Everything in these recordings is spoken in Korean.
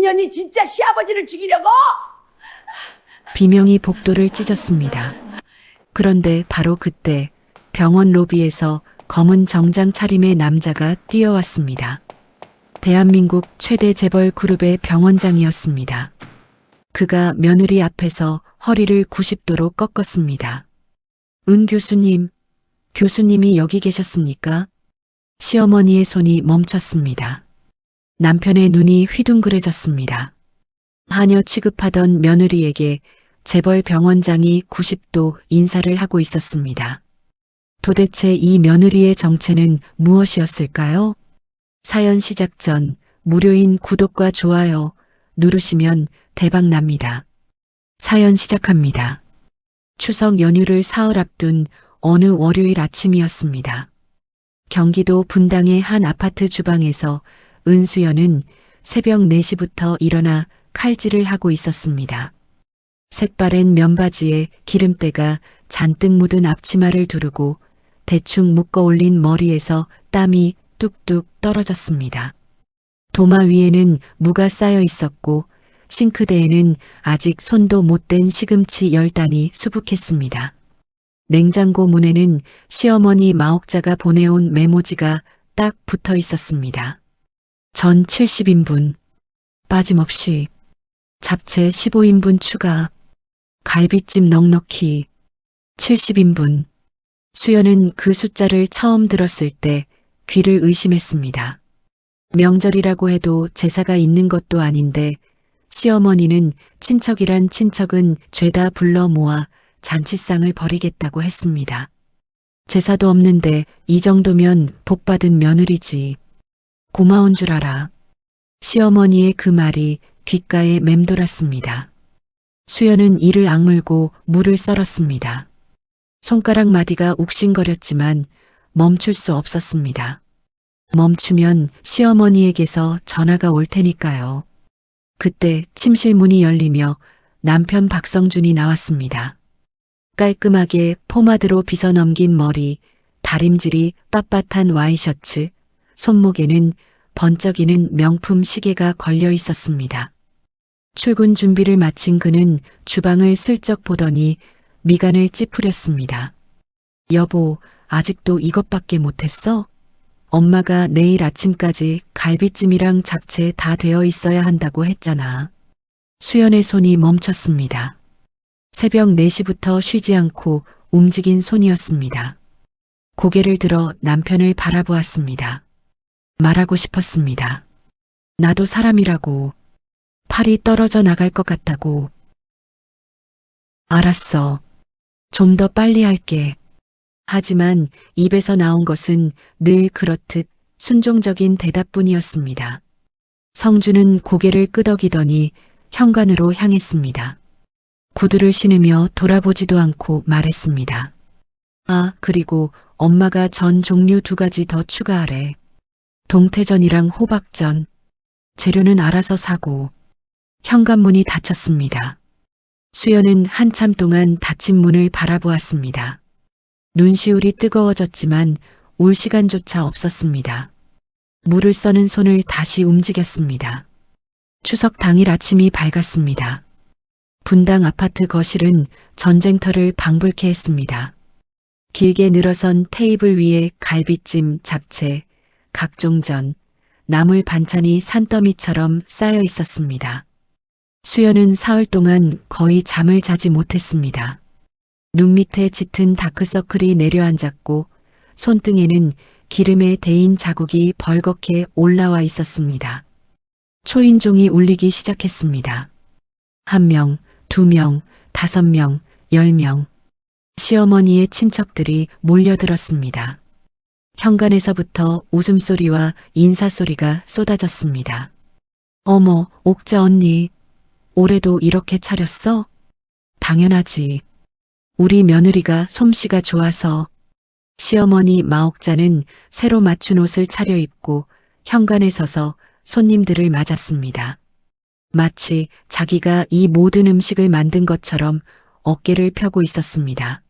이년이 진짜 시아버지를 죽이려고? 비명이 복도를 찢었습니다. 그런데 바로 그때 병원 로비에서 검은 정장 차림의 남자가 뛰어왔습니다. 대한민국 최대 재벌 그룹의 병원장이었습니다. 그가 며느리 앞에서 허리를 90도로 꺾었습니다. 은 교수님, 교수님이 여기 계셨습니까? 시어머니의 손이 멈췄습니다. 남편의 눈이 휘둥그레졌습니다. 하녀 취급하던 며느리에게 재벌 병원장이 90도 인사를 하고 있었습니다. 도대체 이 며느리의 정체는 무엇이었을까요? 사연 시작 전 무료인 구독과 좋아요 누르시면 대박 납니다. 사연 시작합니다. 추석 연휴를 사흘 앞둔 어느 월요일 아침이었습니다. 경기도 분당의 한 아파트 주방에서 은수연은 새벽 4시부터 일어나 칼질을 하고 있었습니다. 색바랜 면바지에 기름때가 잔뜩 묻은 앞치마를 두르고 대충 묶어 올린 머리에서 땀이 뚝뚝 떨어졌습니다. 도마 위에는 무가 쌓여 있었고 싱크대에는 아직 손도 못 댄 시금치 10단이 수북했습니다. 냉장고 문에는 시어머니 마옥자가 보내온 메모지가 딱 붙어 있었습니다. 전 70인분, 빠짐없이, 잡채 15인분 추가, 갈비찜 넉넉히, 70인분. 수연은 그 숫자를 처음 들었을 때 귀를 의심했습니다. 명절이라고 해도 제사가 있는 것도 아닌데 시어머니는 친척이란 친척은 죄다 불러 모아 잔치상을 벌이겠다고 했습니다. 제사도 없는데 이 정도면 복받은 며느리지. 고마운 줄 알아. 시어머니의 그 말이 귓가에 맴돌았습니다. 수연은 이를 악물고 물을 썰었습니다. 손가락 마디가 욱신거렸지만 멈출 수 없었습니다. 멈추면 시어머니에게서 전화가 올 테니까요. 그때 침실 문이 열리며 남편 박성준이 나왔습니다. 깔끔하게 포마드로 빗어넘긴 머리, 다림질이 빳빳한 와이셔츠, 손목에는 번쩍이는 명품 시계가 걸려 있었습니다. 출근 준비를 마친 그는 주방을 슬쩍 보더니 미간을 찌푸렸습니다. 여보, 아직도 이것밖에 못했어? 엄마가 내일 아침까지 갈비찜이랑 잡채 다 되어 있어야 한다고 했잖아. 수연의 손이 멈췄습니다. 새벽 4시부터 쉬지 않고 움직인 손이었습니다. 고개를 들어 남편을 바라보았습니다. 말하고 싶었습니다. 나도 사람이라고. 팔이 떨어져 나갈 것 같다고. 알았어. 좀 더 빨리 할게. 하지만 입에서 나온 것은 늘 그렇듯 순종적인 대답뿐이었습니다. 성주는 고개를 끄덕이더니 현관으로 향했습니다. 구두를 신으며 돌아보지도 않고 말했습니다. 아, 그리고 엄마가 전 종류 2가지 더 추가하래. 동태전이랑 호박전. 재료는 알아서 사고. 현관문이 닫혔습니다. 수연은 한참 동안 닫힌 문을 바라보았습니다. 눈시울이 뜨거워졌지만 울 시간조차 없었습니다. 물을 써는 손을 다시 움직였습니다. 추석 당일 아침이 밝았습니다. 분당 아파트 거실은 전쟁터를 방불케 했습니다. 길게 늘어선 테이블 위에 갈비찜, 잡채, 각종 전, 나물 반찬이 산더미처럼 쌓여 있었습니다. 수연은 사흘 동안 거의 잠을 자지 못했습니다. 눈 밑에 짙은 다크서클이 내려앉았고 손등에는 기름에 데인 자국이 벌겋게 올라와 있었습니다. 초인종이 울리기 시작했습니다. 1명, 2명, 5명, 10명. 시어머니의 친척들이 몰려들었습니다. 현관에서부터 웃음소리와 인사소리가 쏟아졌습니다. 어머, 옥자 언니. 올해도 이렇게 차렸어? 당연하지. 우리 며느리가 솜씨가 좋아서. 시어머니 마옥자는 새로 맞춘 옷을 차려입고 현관에 서서 손님들을 맞았습니다. 마치 자기가 이 모든 음식을 만든 것처럼 어깨를 펴고 있었습니다.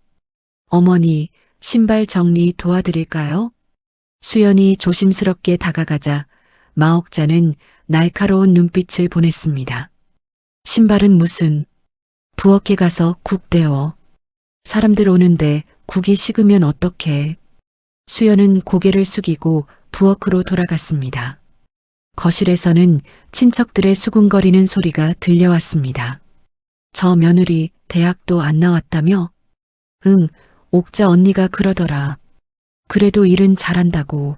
어머니, 신발 정리 도와드릴까요? 수연이 조심스럽게 다가가자 마옥자는 날카로운 눈빛을 보냈습니다. 신발은 무슨? 부엌에 가서 국 데워. 사람들 오는데 국이 식으면 어떡해. 수연은 고개를 숙이고 부엌으로 돌아갔습니다. 거실에서는 친척들의 수군거리는 소리가 들려왔습니다. 저 며느리 대학도 안 나왔다며? 응, 옥자 언니가 그러더라. 그래도 일은 잘한다고.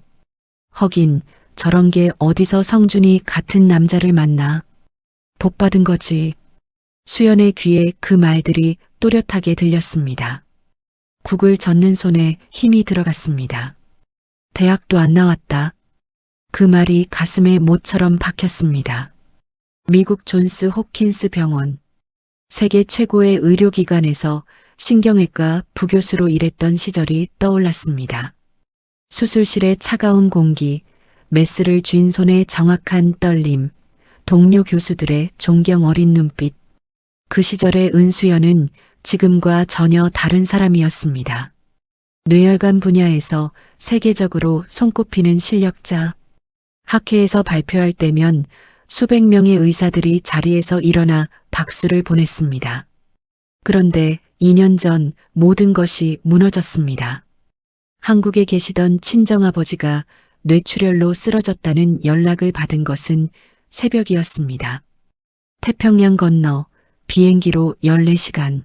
허긴 저런 게 어디서 성준이 같은 남자를 만나. 복 받은 거지. 수연의 귀에 그 말들이 또렷하게 들렸습니다. 국을 젓는 손에 힘이 들어갔습니다. 대학도 안 나왔다. 그 말이 가슴에 못처럼 박혔습니다. 미국 존스 홉킨스 병원, 세계 최고의 의료기관에서 신경외과 부교수로 일했던 시절이 떠올랐습니다. 수술실의 차가운 공기, 메스를 쥔 손의 정확한 떨림, 동료 교수들의 존경 어린 눈빛. 그 시절의 은수연은 지금과 전혀 다른 사람이었습니다. 뇌혈관 분야에서 세계적으로 손꼽히는 실력자. 학회에서 발표할 때면 수백 명의 의사들이 자리에서 일어나 박수를 보냈습니다. 그런데 2년 전 모든 것이 무너졌습니다. 한국에 계시던 친정아버지가 뇌출혈로 쓰러졌다는 연락을 받은 것은 새벽이었습니다. 태평양 건너 비행기로 14시간.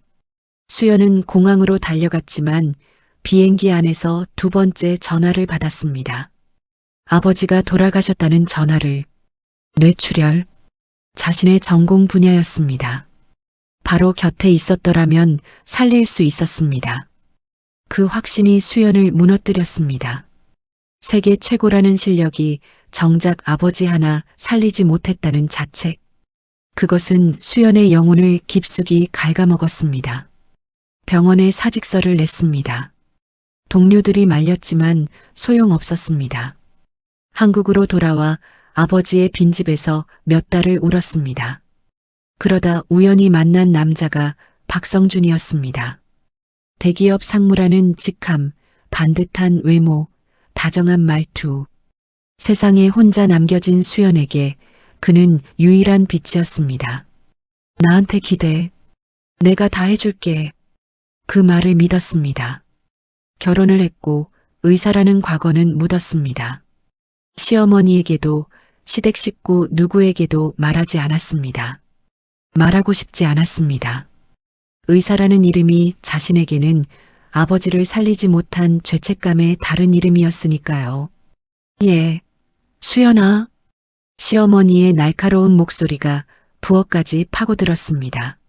수연은 공항으로 달려갔지만 비행기 안에서 두 번째 전화를 받았습니다. 아버지가 돌아가셨다는 전화를. 뇌출혈. 자신의 전공 분야였습니다. 바로 곁에 있었더라면 살릴 수 있었습니다. 그 확신이 수연을 무너뜨렸습니다. 세계 최고라는 실력이 정작 아버지 하나 살리지 못했다는 자책. 그것은 수연의 영혼을 깊숙이 갉아먹었습니다. 병원에 사직서를 냈습니다. 동료들이 말렸지만 소용없었습니다. 한국으로 돌아와 아버지의 빈집에서 몇 달을 울었습니다. 그러다 우연히 만난 남자가 박성준이었습니다. 대기업 상무라는 직함, 반듯한 외모, 다정한 말투. 세상에 혼자 남겨진 수연에게 그는 유일한 빛이었습니다. 나한테 기대. 내가 다 해줄게. 그 말을 믿었습니다. 결혼을 했고 의사라는 과거는 묻었습니다. 시어머니에게도 시댁 식구 누구에게도 말하지 않았습니다. 말하고 싶지 않았습니다. 의사라는 이름이 자신에게는 아버지를 살리지 못한 죄책감의 다른 이름이었으니까요. 예, 수연아. 시어머니의 날카로운 목소리가 부엌까지 파고들었습니다.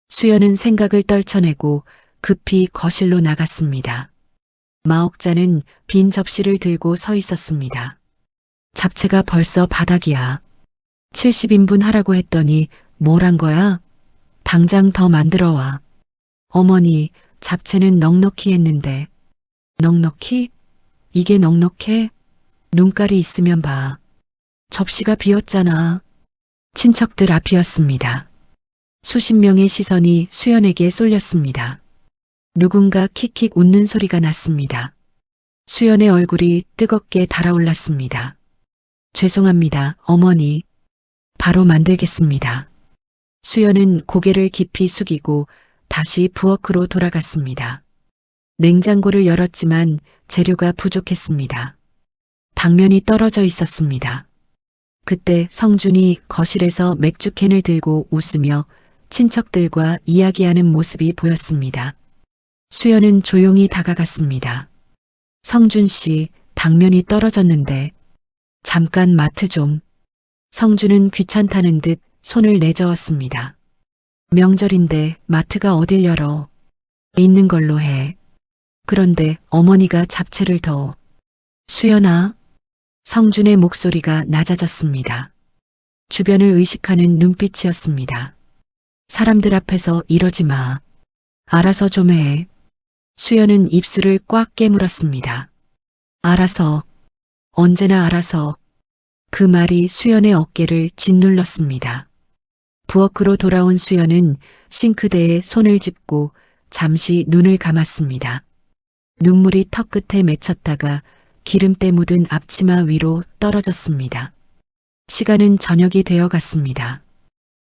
수연은 생각을 떨쳐내고 급히 거실로 나갔습니다. 마옥자는 빈 접시를 들고 서 있었습니다. 잡채가 벌써 바닥이야. 70인분 하라고 했더니 뭘 한 거야? 당장 더 만들어 와. 어머니, 잡채는 넉넉히 했는데. 넉넉히? 이게 넉넉해? 눈깔이 있으면 봐. 접시가 비었잖아. 친척들 앞이었습니다. 수십 명의 시선이 수연에게 쏠렸습니다. 누군가 킥킥 웃는 소리가 났습니다. 수연의 얼굴이 뜨겁게 달아올랐습니다. 죄송합니다, 어머니. 바로 만들겠습니다. 수연은 고개를 깊이 숙이고 다시 부엌으로 돌아갔습니다. 냉장고를 열었지만 재료가 부족했습니다. 당면이 떨어져 있었습니다. 그때 성준이 거실에서 맥주캔을 들고 웃으며 친척들과 이야기하는 모습이 보였습니다. 수연은 조용히 다가갔습니다. 성준 씨, 당면이 떨어졌는데. 잠깐 마트 좀. 성준은 귀찮다는 듯 손을 내저었습니다. 명절인데 마트가 어딜 열어. 있는 걸로 해. 그런데 어머니가 잡채를 더. 수연아. 성준의 목소리가 낮아졌습니다. 주변을 의식하는 눈빛이었습니다. 사람들 앞에서 이러지 마. 알아서 좀 해. 수연은 입술을 꽉 깨물었습니다. 알아서. 언제나 알아서. 그 말이 수연의 어깨를 짓눌렀습니다. 부엌으로 돌아온 수연은 싱크대에 손을 짚고 잠시 눈을 감았습니다. 눈물이 턱끝에 맺혔다가 기름때 묻은 앞치마 위로 떨어졌습니다. 시간은 저녁이 되어 갔습니다.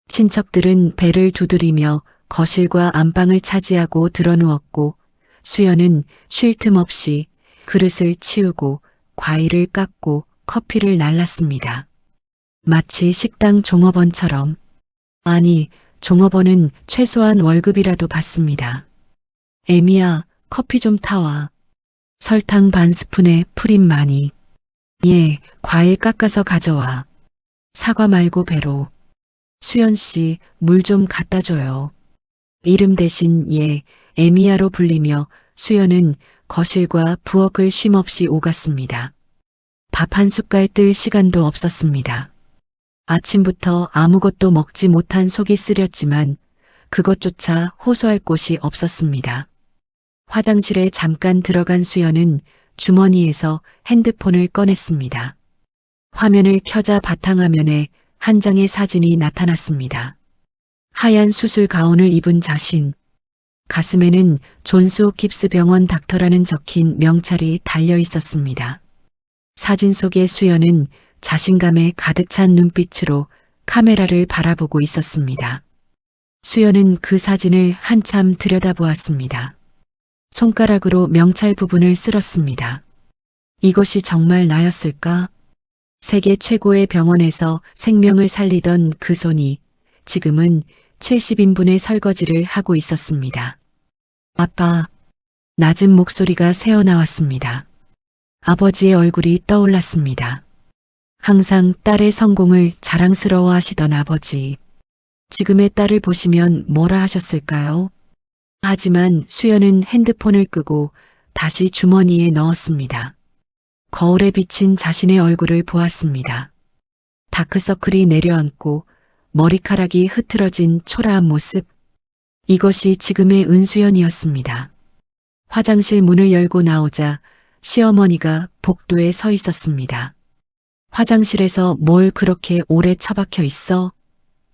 친척들은 배를 두드리며 거실과 안방을 차지하고 드러누웠고 수연은 쉴 틈 없이 그릇을 치우고 과일을 깎고 커피를 날랐습니다. 마치 식당 종업원처럼. 아니, 종업원은 최소한 월급이라도 받습니다. 애미야, 커피 좀 타와. 설탕 반 스푼에 프림 많이. 예, 과일 깎아서 가져와. 사과 말고 배로. 수연 씨, 물 좀 갖다 줘요. 이름 대신 예, 에미야로 불리며 수연은 거실과 부엌을 쉼없이 오갔습니다. 밥 한 숟갈 뜰 시간도 없었습니다. 아침부터 아무것도 먹지 못한 속이 쓰렸지만 그것조차 호소할 곳이 없었습니다. 화장실에 잠깐 들어간 수연은 주머니에서 핸드폰을 꺼냈습니다. 화면을 켜자 바탕화면에 한 장의 사진이 나타났습니다. 하얀 수술 가운을 입은 자신. 가슴에는 존스 홉킨스 병원 닥터라는 적힌 명찰이 달려 있었습니다. 사진 속의 수연은 자신감에 가득 찬 눈빛으로 카메라를 바라보고 있었습니다. 수연은 그 사진을 한참 들여다보았습니다. 손가락으로 명찰 부분을 쓸었습니다. 이것이 정말 나였을까? 세계 최고의 병원에서 생명을 살리던 그 손이 지금은 70인분의 설거지를 하고 있었습니다. 아빠, 낮은 목소리가 새어나왔습니다. 아버지의 얼굴이 떠올랐습니다. 항상 딸의 성공을 자랑스러워 하시던 아버지. 지금의 딸을 보시면 뭐라 하셨을까요? 하지만 수연은 핸드폰을 끄고 다시 주머니에 넣었습니다. 거울에 비친 자신의 얼굴을 보았습니다. 다크서클이 내려앉고 머리카락이 흐트러진 초라한 모습. 이것이 지금의 은수연이었습니다. 화장실 문을 열고 나오자 시어머니가 복도에 서 있었습니다. 화장실에서 뭘 그렇게 오래 처박혀 있어?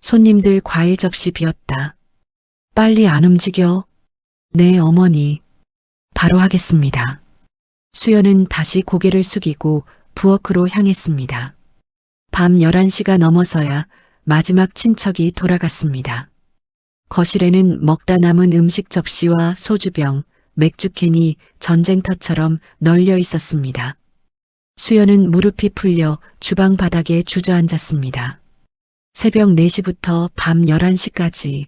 손님들 과일 접시 비었다. 빨리 안 움직여. 네, 어머니. 바로 하겠습니다. 수연은 다시 고개를 숙이고 부엌으로 향했습니다. 밤 11시가 넘어서야 마지막 친척이 돌아갔습니다. 거실에는 먹다 남은 음식 접시와 소주병, 맥주캔이 전쟁터처럼 널려 있었습니다. 수연은 무릎이 풀려 주방 바닥에 주저앉았습니다. 새벽 4시부터 밤 11시까지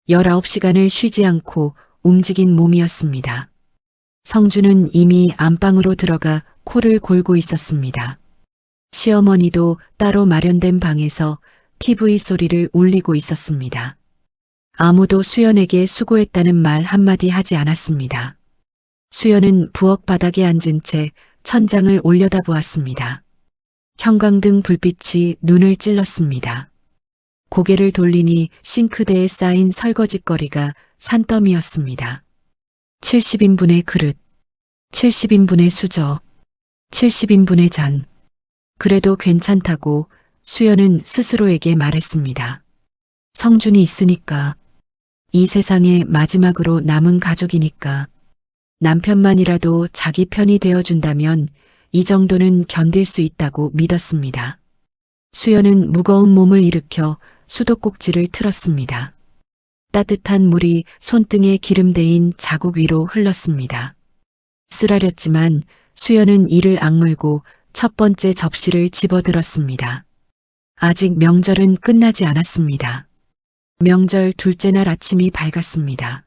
19시간을 쉬지 않고 움직인 몸이었습니다. 성주는 이미 안방으로 들어가 코를 골고 있었습니다. 시어머니도 따로 마련된 방에서 TV 소리를 울리고 있었습니다. 아무도 수연에게 수고했다는 말 한마디 하지 않았습니다. 수연은 부엌 바닥에 앉은 채 천장을 올려다보았습니다. 형광등 불빛이 눈을 찔렀습니다. 고개를 돌리니 싱크대에 쌓인 설거지거리가 산더미였습니다. 70인분의 그릇, 70인분의 수저, 70인분의 잔. 그래도 괜찮다고 수연은 스스로에게 말했습니다. 성준이 있으니까, 이 세상에 마지막으로 남은 가족이니까, 남편만이라도 자기 편이 되어준다면 이 정도는 견딜 수 있다고 믿었습니다. 수연은 무거운 몸을 일으켜 수도꼭지를 틀었습니다. 따뜻한 물이 손등에 기름대인 자국 위로 흘렀습니다. 쓰라렸지만 수연은 이를 악물고 첫 번째 접시를 집어들었습니다. 아직 명절은 끝나지 않았습니다. 명절 둘째 날 아침이 밝았습니다.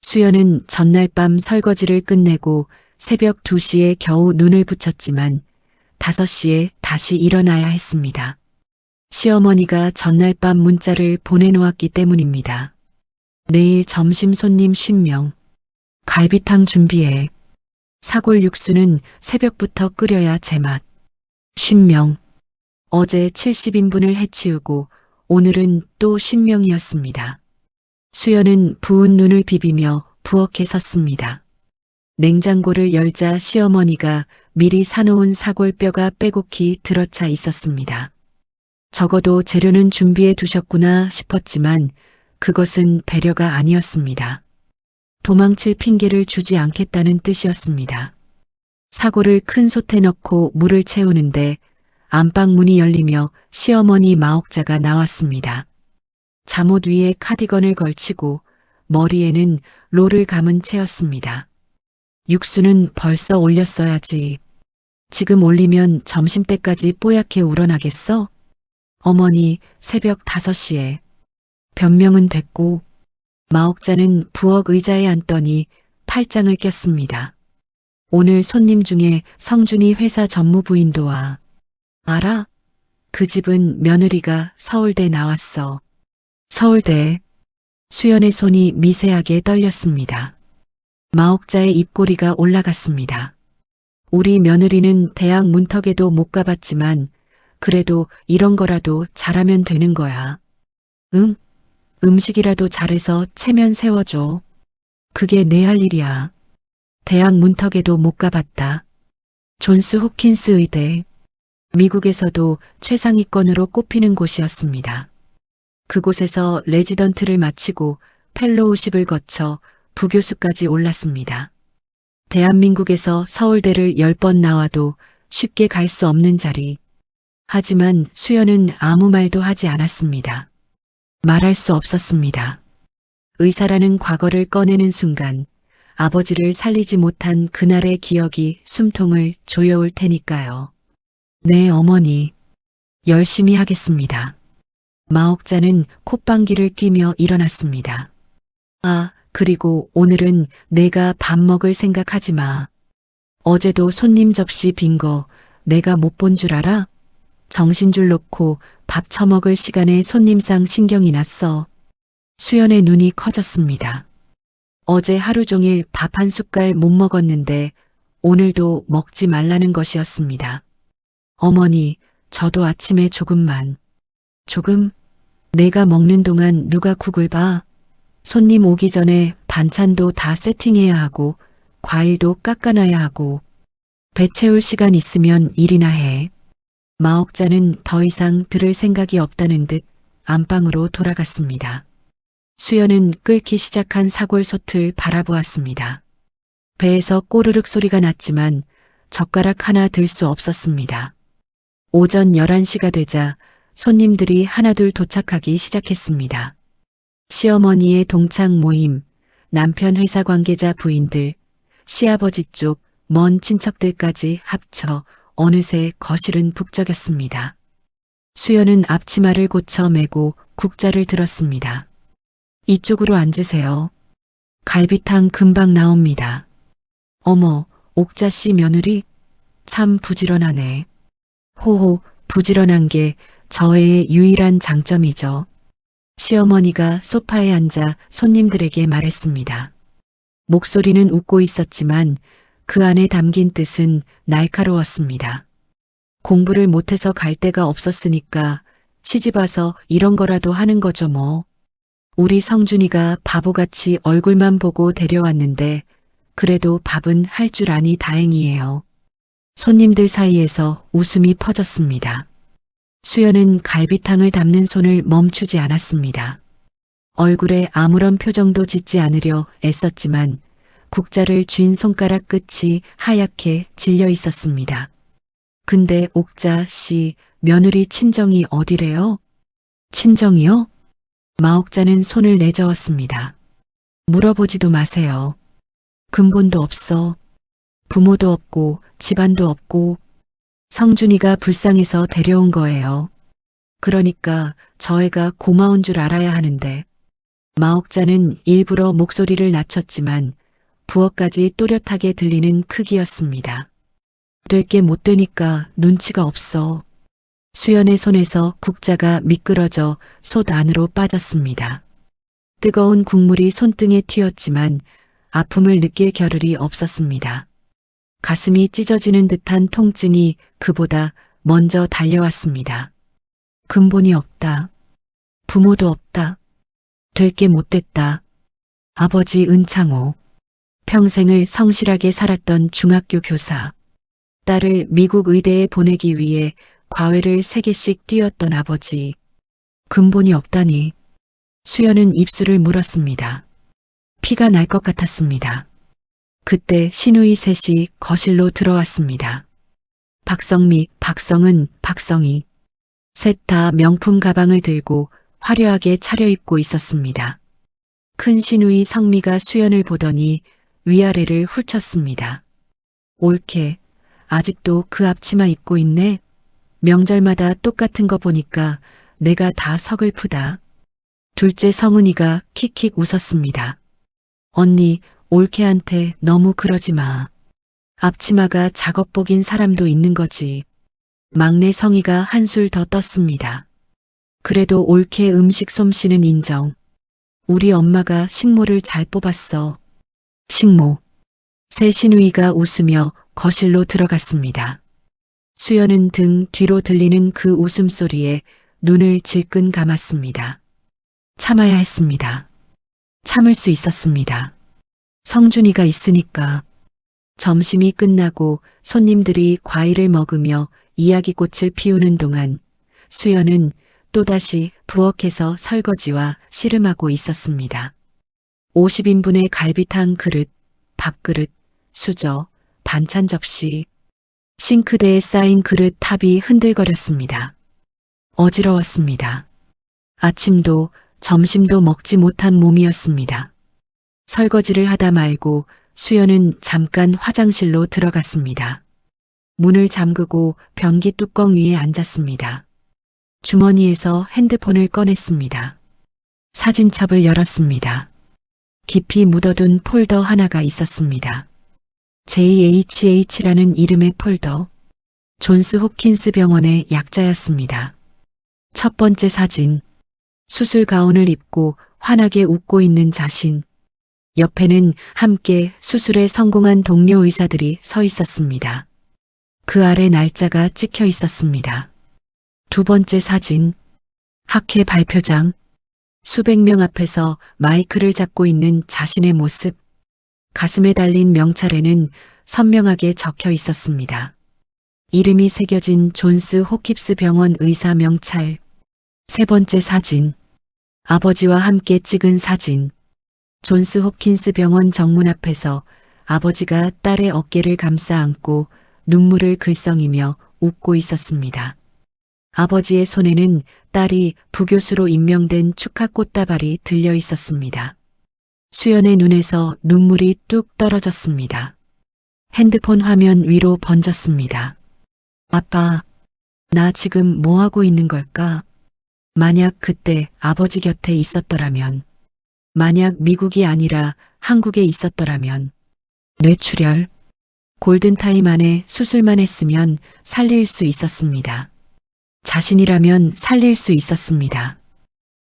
수연은 전날 밤 설거지를 끝내고 새벽 2시에 겨우 눈을 붙였지만 5시에 다시 일어나야 했습니다. 시어머니가 전날 밤 문자를 보내놓았기 때문입니다. 내일 점심 손님 50명. 갈비탕 준비해. 사골 육수는 새벽부터 끓여야 제맛. 50명. 어제 70인분을 해치우고 오늘은 또 50명이었습니다. 수연은 부은 눈을 비비며 부엌에 섰습니다. 냉장고를 열자 시어머니가 미리 사놓은 사골뼈가 빼곡히 들어차 있었습니다. 적어도 재료는 준비해 두셨구나 싶었지만 그것은 배려가 아니었습니다. 도망칠 핑계를 주지 않겠다는 뜻이었습니다. 사골을 큰 솥에 넣고 물을 채우는데 안방 문이 열리며 시어머니 마옥자가 나왔습니다. 잠옷 위에 카디건을 걸치고 머리에는 롤을 감은 채였습니다. 육수는 벌써 올렸어야지. 지금 올리면 점심때까지 뽀얗게 우러나겠어? 어머니, 새벽 5시에. 변명은 됐고 마옥자는 부엌 의자에 앉더니 팔짱을 꼈습니다. 오늘 손님 중에 성준이 회사 전무부인도 와. 알아? 그 집은 며느리가 서울대 나왔어. 서울대. 수연의 손이 미세하게 떨렸습니다. 마옥자의 입꼬리가 올라갔습니다. 우리 며느리는 대학 문턱에도 못 가봤지만 그래도 이런 거라도 잘하면 되는 거야. 응? 음식이라도 잘해서 체면 세워줘. 그게 내 할 일이야. 대학 문턱에도 못 가봤다. 존스 홉킨스 의대. 미국에서도 최상위권으로 꼽히는 곳이었습니다. 그곳에서 레지던트를 마치고 펠로우십을 거쳐 부교수까지 올랐습니다. 대한민국에서 서울대를 10번 나와도 쉽게 갈 수 없는 자리. 하지만 수연은 아무 말도 하지 않았습니다. 말할 수 없었습니다. 의사라는 과거를 꺼내는 순간 아버지를 살리지 못한 그날의 기억이 숨통을 조여올 테니까요. 네, 어머니. 열심히 하겠습니다. 마옥자는 콧방귀를 뀌며 일어났습니다. 아, 그리고 오늘은 내가 밥 먹을 생각하지 마. 어제도 손님 접시 빈 거 내가 못 본 줄 알아? 정신줄 놓고 밥 처먹을 시간에 손님상 신경이 났어. 수연의 눈이 커졌습니다. 어제 하루 종일 밥 한 숟갈 못 먹었는데 오늘도 먹지 말라는 것이었습니다. 어머니, 저도 아침에 조금만. 조금? 내가 먹는 동안 누가 국을 봐? 손님 오기 전에 반찬도 다 세팅해야 하고 과일도 깎아놔야 하고 배 채울 시간 있으면 일이나 해. 마옥자는 더 이상 들을 생각이 없다는 듯 안방으로 돌아갔습니다. 수연은 끓기 시작한 사골솥을 바라보았습니다. 배에서 꼬르륵 소리가 났지만 젓가락 하나 들 수 없었습니다. 오전 11시가 되자 손님들이 하나둘 도착하기 시작했습니다. 시어머니의 동창 모임, 남편 회사 관계자 부인들, 시아버지 쪽 먼 친척들까지 합쳐 어느새 거실은 북적였습니다. 수연은 앞치마를 고쳐 매고 국자를 들었습니다. 이쪽으로 앉으세요. 갈비탕 금방 나옵니다. 어머, 옥자씨 며느리? 참 부지런하네. 호호, 부지런한 게 저의 유일한 장점이죠. 시어머니가 소파에 앉아 손님들에게 말했습니다. 목소리는 웃고 있었지만 그 안에 담긴 뜻은 날카로웠습니다. 공부를 못해서 갈 데가 없었으니까 시집와서 이런 거라도 하는 거죠 뭐. 우리 성준이가 바보같이 얼굴만 보고 데려왔는데 그래도 밥은 할 줄 아니 다행이에요. 손님들 사이에서 웃음이 퍼졌습니다. 수연은 갈비탕을 담는 손을 멈추지 않았습니다. 얼굴에 아무런 표정도 짓지 않으려 애썼지만 국자를 쥔 손가락 끝이 하얗게 질려 있었습니다. 근데 옥자 씨 며느리 친정이 어디래요? 친정이요? 마옥자는 손을 내저었습니다. 물어보지도 마세요. 근본도 없어. 부모도 없고 집안도 없고 성준이가 불쌍해서 데려온 거예요. 그러니까 저 애가 고마운 줄 알아야 하는데. 마옥자는 일부러 목소리를 낮췄지만 부엌까지 또렷하게 들리는 크기였습니다. 될 게 못 되니까 눈치가 없어. 수연의 손에서 국자가 미끄러져 솥 안으로 빠졌습니다. 뜨거운 국물이 손등에 튀었지만 아픔을 느낄 겨를이 없었습니다. 가슴이 찢어지는 듯한 통증이 그보다 먼저 달려왔습니다. 근본이 없다. 부모도 없다. 될 게 못 됐다. 아버지 은창호. 평생을 성실하게 살았던 중학교 교사. 딸을 미국 의대에 보내기 위해 과외를 3개씩 뛰었던 아버지. 근본이 없다니. 수연은 입술을 물었습니다. 피가 날 것 같았습니다. 그때 시누이 셋이 거실로 들어왔습니다. 박성미, 박성은, 박성희. 셋 다 명품 가방을 들고 화려하게 차려입고 있었습니다. 큰 시누이 성미가 수연을 보더니 위아래를 훑쳤습니다. 옳게, 아직도 그 앞치마 입고 있네? 명절마다 똑같은 거 보니까 내가 다 서글프다. 둘째 성은이가 킥킥 웃었습니다. 언니, 올케한테 너무 그러지 마. 앞치마가 작업복인 사람도 있는 거지. 막내 성희가 한술 더 떴습니다. 그래도 올케 음식 솜씨는 인정. 우리 엄마가 식모를 잘 뽑았어. 식모. 새 시누이가 웃으며 거실로 들어갔습니다. 수연은 등 뒤로 들리는 그 웃음소리에 눈을 질끈 감았습니다. 참아야 했습니다. 참을 수 있었습니다. 성준이가 있으니까. 점심이 끝나고 손님들이 과일을 먹으며 이야기꽃을 피우는 동안 수연은 또다시 부엌에서 설거지와 씨름하고 있었습니다. 50인분의 갈비탕 그릇, 밥그릇, 수저, 반찬 접시, 싱크대에 쌓인 그릇 탑이 흔들거렸습니다. 어지러웠습니다. 아침도 점심도 먹지 못한 몸이었습니다. 설거지를 하다 말고 수연은 잠깐 화장실로 들어갔습니다. 문을 잠그고 변기 뚜껑 위에 앉았습니다. 주머니에서 핸드폰을 꺼냈습니다. 사진첩을 열었습니다. 깊이 묻어둔 폴더 하나가 있었습니다. JHH라는 이름의 폴더. 존스 홉킨스 병원의 약자였습니다. 첫 번째 사진. 수술 가운을 입고 환하게 웃고 있는 자신. 옆에는 함께 수술에 성공한 동료 의사들이 서 있었습니다. 그 아래 날짜가 찍혀 있었습니다. 두 번째 사진. 학회 발표장. 수백 명 앞에서 마이크를 잡고 있는 자신의 모습. 가슴에 달린 명찰에는 선명하게 적혀 있었습니다. 이름이 새겨진 존스 홉킨스 병원 의사 명찰. 세 번째 사진. 아버지와 함께 찍은 사진. 존스 홉킨스 병원 정문 앞에서 아버지가 딸의 어깨를 감싸 안고 눈물을 글썽이며 웃고 있었습니다. 아버지의 손에는 딸이 부교수로 임명된 축하 꽃다발이 들려 있었습니다. 수연의 눈에서 눈물이 뚝 떨어졌습니다. 핸드폰 화면 위로 번졌습니다. 아빠, 나 지금 뭐 하고 있는 걸까? 만약 그때 아버지 곁에 있었더라면, 만약 미국이 아니라 한국에 있었더라면, 뇌출혈, 골든타임 안에 수술만 했으면 살릴 수 있었습니다. 자신이라면 살릴 수 있었습니다.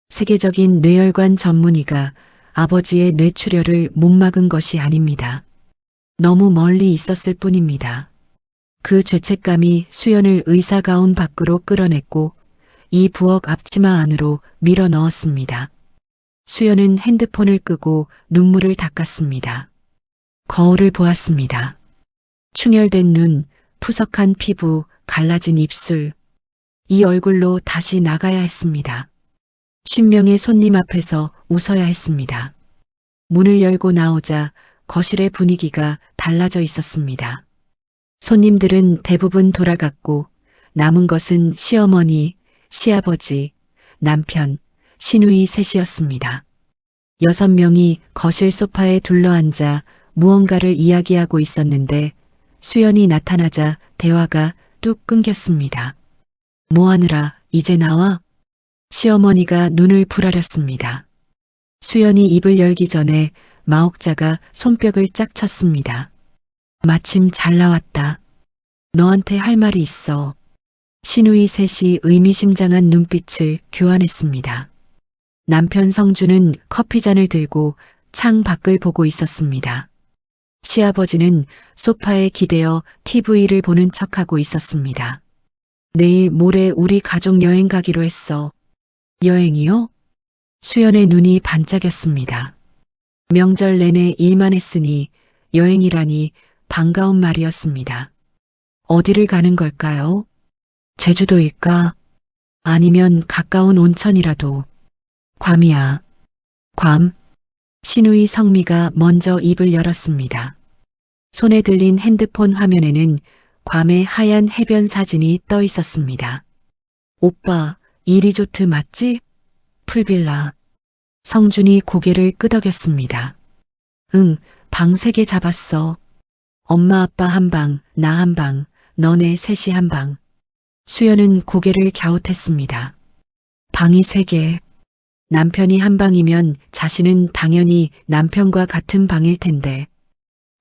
세계적인 뇌혈관 전문의가 아버지의 뇌출혈을 못 막은 것이 아닙니다. 너무 멀리 있었을 뿐입니다. 그 죄책감이 수연을 의사 가운 밖으로 끌어냈고 이 부엌 앞치마 안으로 밀어 넣었습니다. 수연은 핸드폰을 끄고 눈물을 닦았습니다. 거울을 보았습니다. 충혈된 눈, 푸석한 피부, 갈라진 입술. 이 얼굴로 다시 나가야 했습니다. 50명의 손님 앞에서 웃어야 했습니다. 문을 열고 나오자 거실의 분위기가 달라져 있었습니다. 손님들은 대부분 돌아갔고 남은 것은 시어머니, 시아버지, 남편, 시누이 셋이었습니다. 6명이 거실 소파에 둘러앉아 무언가를 이야기하고 있었는데 수연이 나타나자 대화가 뚝 끊겼습니다. 뭐 하느라 이제 나와? 시어머니가 눈을 부라렸습니다. 수연이 입을 열기 전에 마옥자가 손뼉을 짝 쳤습니다. 마침 잘 나왔다. 너한테 할 말이 있어. 시누이 셋이 의미심장한 눈빛을 교환했습니다. 남편 성주는 커피잔을 들고 창 밖을 보고 있었습니다. 시아버지는 소파에 기대어 TV를 보는 척하고 있었습니다. 내일 모레 우리 가족 여행 가기로 했어. 여행이요? 수연의 눈이 반짝였습니다. 명절 내내 일만 했으니 여행이라니 반가운 말이었습니다. 어디를 가는 걸까요? 제주도일까? 아니면 가까운 온천이라도. 괌이야. 괌. 시누이 성미가 먼저 입을 열었습니다. 손에 들린 핸드폰 화면에는 괌의 하얀 해변 사진이 떠 있었습니다. 오빠, 이 리조트 맞지? 풀빌라. 성준이 고개를 끄덕였습니다. 응, 방 3개 잡았어. 엄마 아빠 한 방, 나 한 방, 너네 셋이 한 방. 수연은 고개를 갸웃했습니다. 방이 3개. 남편이 한 방이면 자신은 당연히 남편과 같은 방일 텐데.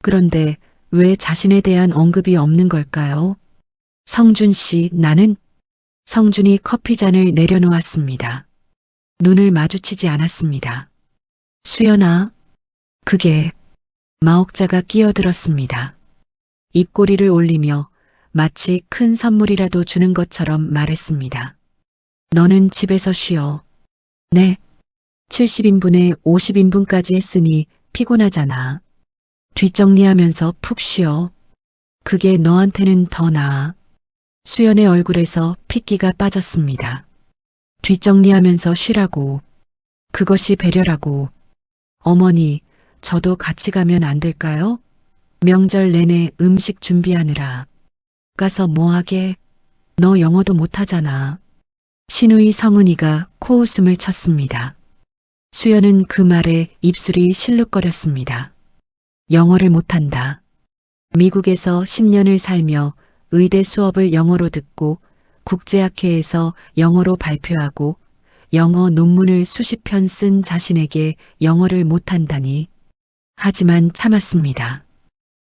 그런데 왜 자신에 대한 언급이 없는 걸까요? 성준 씨, 나는? 성준이 커피잔을 내려놓았습니다. 눈을 마주치지 않았습니다. 수연아, 그게 마옥자가 끼어들었습니다. 입꼬리를 올리며 마치 큰 선물이라도 주는 것처럼 말했습니다. 너는 집에서 쉬어. 네. 70인분에 50인분까지 했으니 피곤하잖아. 뒷정리하면서 푹 쉬어. 그게 너한테는 더 나아. 수연의 얼굴에서 핏기가 빠졌습니다. 뒷정리하면서 쉬라고. 그것이 배려라고. 어머니, 저도 같이 가면 안 될까요? 명절 내내 음식 준비하느라. 가서 뭐하게? 너 영어도 못하잖아. 신우이 성은이가 코웃음을 쳤습니다. 수연은 그 말에 입술이 실룩거렸습니다. 영어를 못한다. 미국에서 10년을 살며 의대 수업을 영어로 듣고 국제학회에서 영어로 발표하고 영어 논문을 수십 편 쓴 자신에게 영어를 못한다니. 하지만 참았습니다.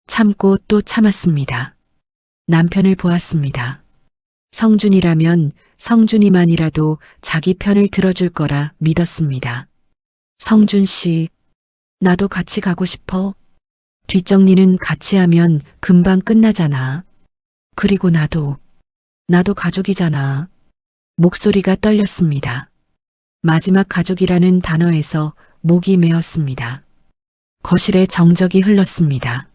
참고 또 참았습니다. 남편을 보았습니다. 성준이라면 성준이만이라도 자기 편을 들어줄 거라 믿었습니다. 성준 씨, 나도 같이 가고 싶어. 뒷정리는 같이 하면 금방 끝나잖아. 그리고 나도 가족이잖아. 목소리가 떨렸습니다. 마지막 가족이라는 단어에서 목이 메었습니다. 거실에 정적이 흘렀습니다.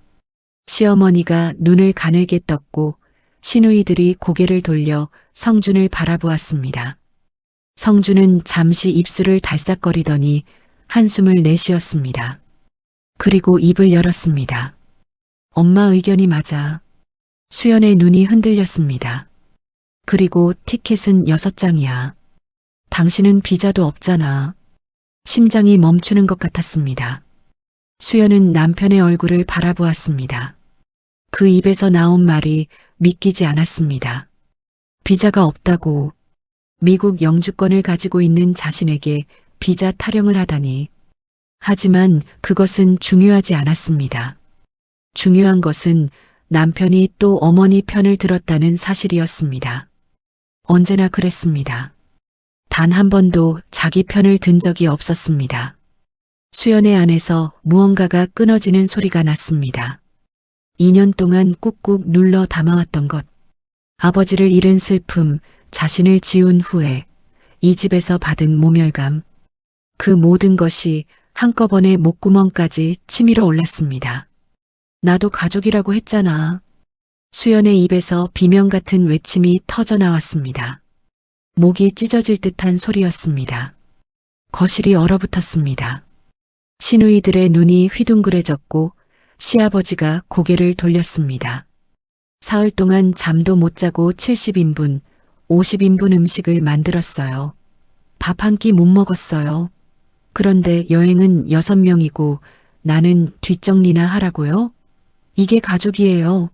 시어머니가 눈을 가늘게 떴고 시누이들이 고개를 돌려 성준을 바라보았습니다. 성준은 잠시 입술을 달싹거리더니 한숨을 내쉬었습니다. 그리고 입을 열었습니다. 엄마 의견이 맞아. 수연의 눈이 흔들렸습니다. 그리고 티켓은 6장이야. 당신은 비자도 없잖아. 심장이 멈추는 것 같았습니다. 수연은 남편의 얼굴을 바라보았습니다. 그 입에서 나온 말이 믿기지 않았습니다. 비자가 없다고. 미국 영주권을 가지고 있는 자신에게 비자 타령을 하다니. 하지만 그것은 중요하지 않았습니다. 중요한 것은 남편이 또 어머니 편을 들었다는 사실이었습니다. 언제나 그랬습니다. 단 한 번도 자기 편을 든 적이 없었습니다. 수연의 안에서 무언가가 끊어지는 소리가 났습니다. 2년 동안 꾹꾹 눌러 담아왔던 것. 아버지를 잃은 슬픔, 자신을 지운 후에 이 집에서 받은 모멸감. 그 모든 것이 한꺼번에 목구멍까지 치밀어 올랐습니다. 나도 가족이라고 했잖아. 수연의 입에서 비명 같은 외침이 터져 나왔습니다. 목이 찢어질 듯한 소리였습니다. 거실이 얼어붙었습니다. 시누이들의 눈이 휘둥그레졌고 시아버지가 고개를 돌렸습니다. 사흘 동안 잠도 못 자고 70인분, 50인분 음식을 만들었어요. 밥 한 끼 못 먹었어요. 그런데 여행은 6명이고 나는 뒷정리나 하라고요? 이게 가족이에요.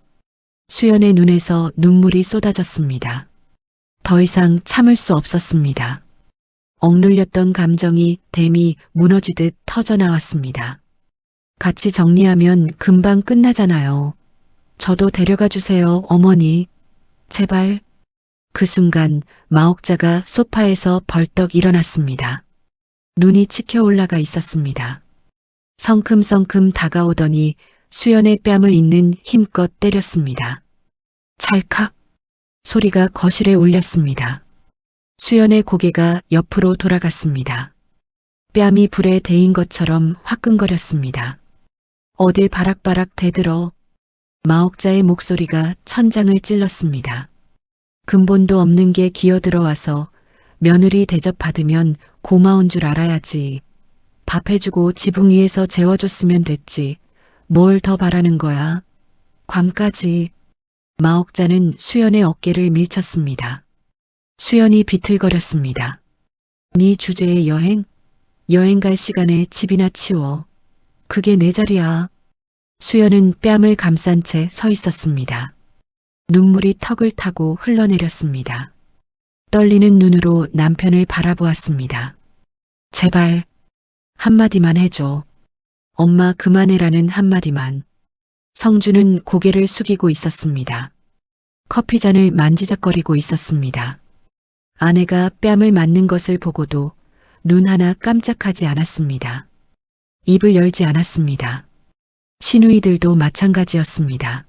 수연의 눈에서 눈물이 쏟아졌습니다. 더 이상 참을 수 없었습니다. 억눌렸던 감정이 댐이 무너지듯 터져나왔습니다. 같이 정리하면 금방 끝나잖아요. 저도 데려가 주세요, 어머니. 제발. 그 순간 마옥자가 소파에서 벌떡 일어났습니다. 눈이 치켜 올라가 있었습니다. 성큼성큼 다가오더니 수연의 뺨을 잇는 힘껏 때렸습니다. 찰칵 소리가 거실에 울렸습니다. 수연의 고개가 옆으로 돌아갔습니다. 뺨이 불에 데인 것처럼 화끈거렸습니다. 어딜 바락바락 대들어. 마옥자의 목소리가 천장을 찔렀습니다. 근본도 없는 게 기어들어와서 며느리 대접받으면 고마운 줄 알아야지. 밥 해주고 지붕 위에서 재워줬으면 됐지. 뭘 더 바라는 거야. 괌까지. 마옥자는 수연의 어깨를 밀쳤습니다. 수연이 비틀거렸습니다. 네 주제의 여행 갈 시간에 집이나 치워. 그게 내 자리야. 수연은 뺨을 감싼 채 서 있었습니다. 눈물이 턱을 타고 흘러내렸습니다. 떨리는 눈으로 남편을 바라보았습니다. 제발 한마디만 해줘. 엄마 그만해라는 한마디만. 성주는 고개를 숙이고 있었습니다. 커피잔을 만지작거리고 있었습니다. 아내가 뺨을 맞는 것을 보고도 눈 하나 깜짝하지 않았습니다. 입을 열지 않았습니다. 시누이들도 마찬가지였습니다.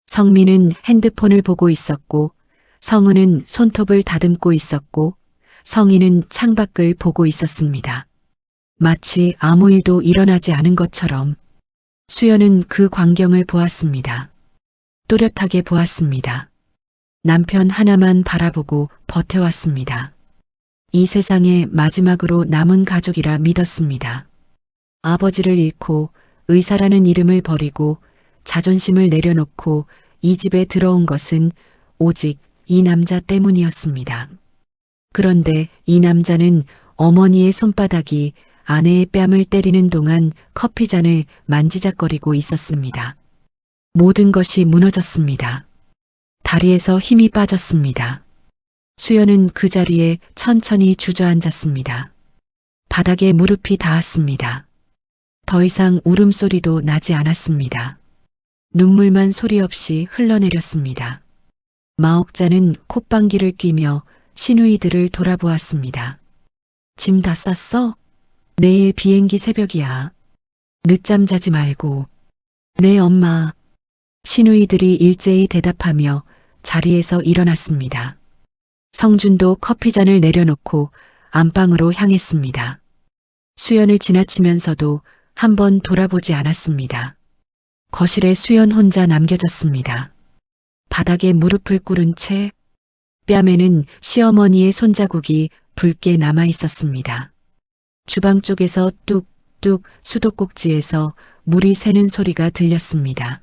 성민은 핸드폰을 보고 있었고, 성은은 손톱을 다듬고 있었고, 성희는 창밖을 보고 있었습니다. 마치 아무 일도 일어나지 않은 것처럼 수연은 그 광경을 보았습니다. 또렷하게 보았습니다. 남편 하나만 바라보고 버텨왔습니다. 이 세상에 마지막으로 남은 가족이라 믿었습니다. 아버지를 잃고 의사라는 이름을 버리고 자존심을 내려놓고 이 집에 들어온 것은 오직 이 남자 때문이었습니다. 그런데 이 남자는 어머니의 손바닥이 아내의 뺨을 때리는 동안 커피잔을 만지작거리고 있었습니다. 모든 것이 무너졌습니다. 다리에서 힘이 빠졌습니다. 수연은 그 자리에 천천히 주저앉았습니다. 바닥에 무릎이 닿았습니다. 더 이상 울음소리도 나지 않았습니다. 눈물만 소리 없이 흘러내렸습니다. 마옥자는 콧방귀를 뀌며 시누이들을 돌아보았습니다. 짐 다 쌌어? 내일 비행기 새벽이야. 늦잠 자지 말고. 네, 엄마. 시누이들이 일제히 대답하며 자리에서 일어났습니다. 성준도 커피잔을 내려놓고 안방으로 향했습니다. 수연을 지나치면서도 한번 돌아보지 않았습니다. 거실에 수연 혼자 남겨졌습니다. 바닥에 무릎을 꿇은 채 뺨에는 시어머니의 손자국이 붉게 남아 있었습니다. 주방 쪽에서 뚝뚝 수도꼭지에서 물이 새는 소리가 들렸습니다.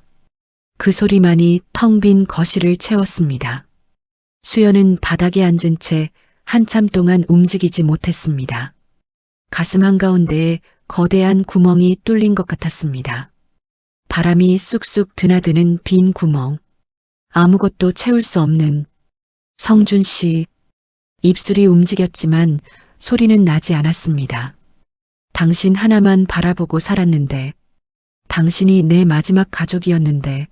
그 소리만이 텅 빈 거실을 채웠습니다. 수연은 바닥에 앉은 채 한참 동안 움직이지 못했습니다. 가슴 한가운데에 거대한 구멍이 뚫린 것 같았습니다. 바람이 쑥쑥 드나드는 빈 구멍. 아무것도 채울 수 없는. 성준 씨. 입술이 움직였지만 소리는 나지 않았습니다. 당신 하나만 바라보고 살았는데, 당신이 내 마지막 가족이었는데.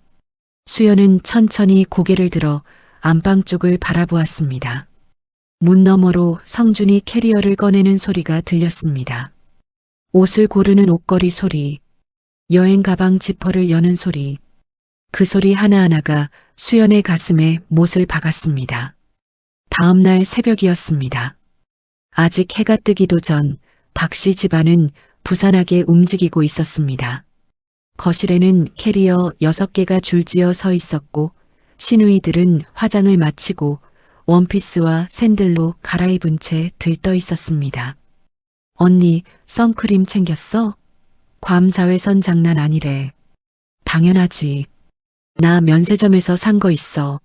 수연은 천천히 고개를 들어 안방 쪽을 바라보았습니다. 문 너머로 성준이 캐리어를 꺼내는 소리가 들렸습니다. 옷을 고르는 옷걸이 소리, 여행 가방 지퍼를 여는 소리, 그 소리 하나하나가 수연의 가슴에 못을 박았습니다. 다음 날 새벽이었습니다. 아직 해가 뜨기도 전 박씨 집안은 부산하게 움직이고 있었습니다. 거실에는 캐리어 6개가 줄지어 서 있었고 시누이들은 화장을 마치고 원피스와 샌들로 갈아입은 채 들떠 있었습니다. 언니, 선크림 챙겼어? 괌 자외선 장난 아니래. 당연하지. 나 면세점에서 산 거 있어.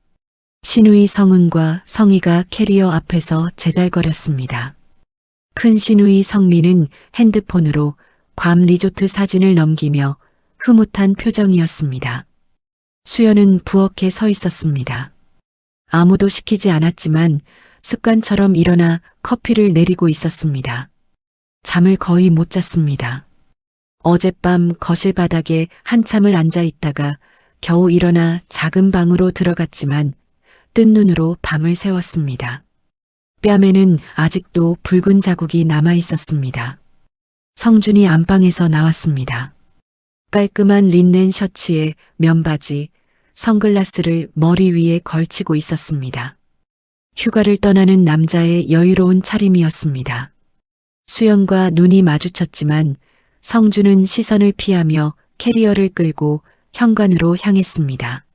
시누이 성은과 성희가 캐리어 앞에서 제잘거렸습니다. 큰 시누이 성미는 핸드폰으로 괌 리조트 사진을 넘기며 흐뭇한 표정이었습니다. 수연은 부엌에 서 있었습니다. 아무도 시키지 않았지만 습관처럼 일어나 커피를 내리고 있었습니다. 잠을 거의 못 잤습니다. 어젯밤 거실 바닥에 한참을 앉아 있다가 겨우 일어나 작은 방으로 들어갔지만 뜬 눈으로 밤을 새웠습니다. 뺨에는 아직도 붉은 자국이 남아 있었습니다. 성준이 안방에서 나왔습니다. 깔끔한 린넨 셔츠에 면바지, 선글라스를 머리 위에 걸치고 있었습니다. 휴가를 떠나는 남자의 여유로운 차림이었습니다. 수연과 눈이 마주쳤지만 성준은 시선을 피하며 캐리어를 끌고 현관으로 향했습니다.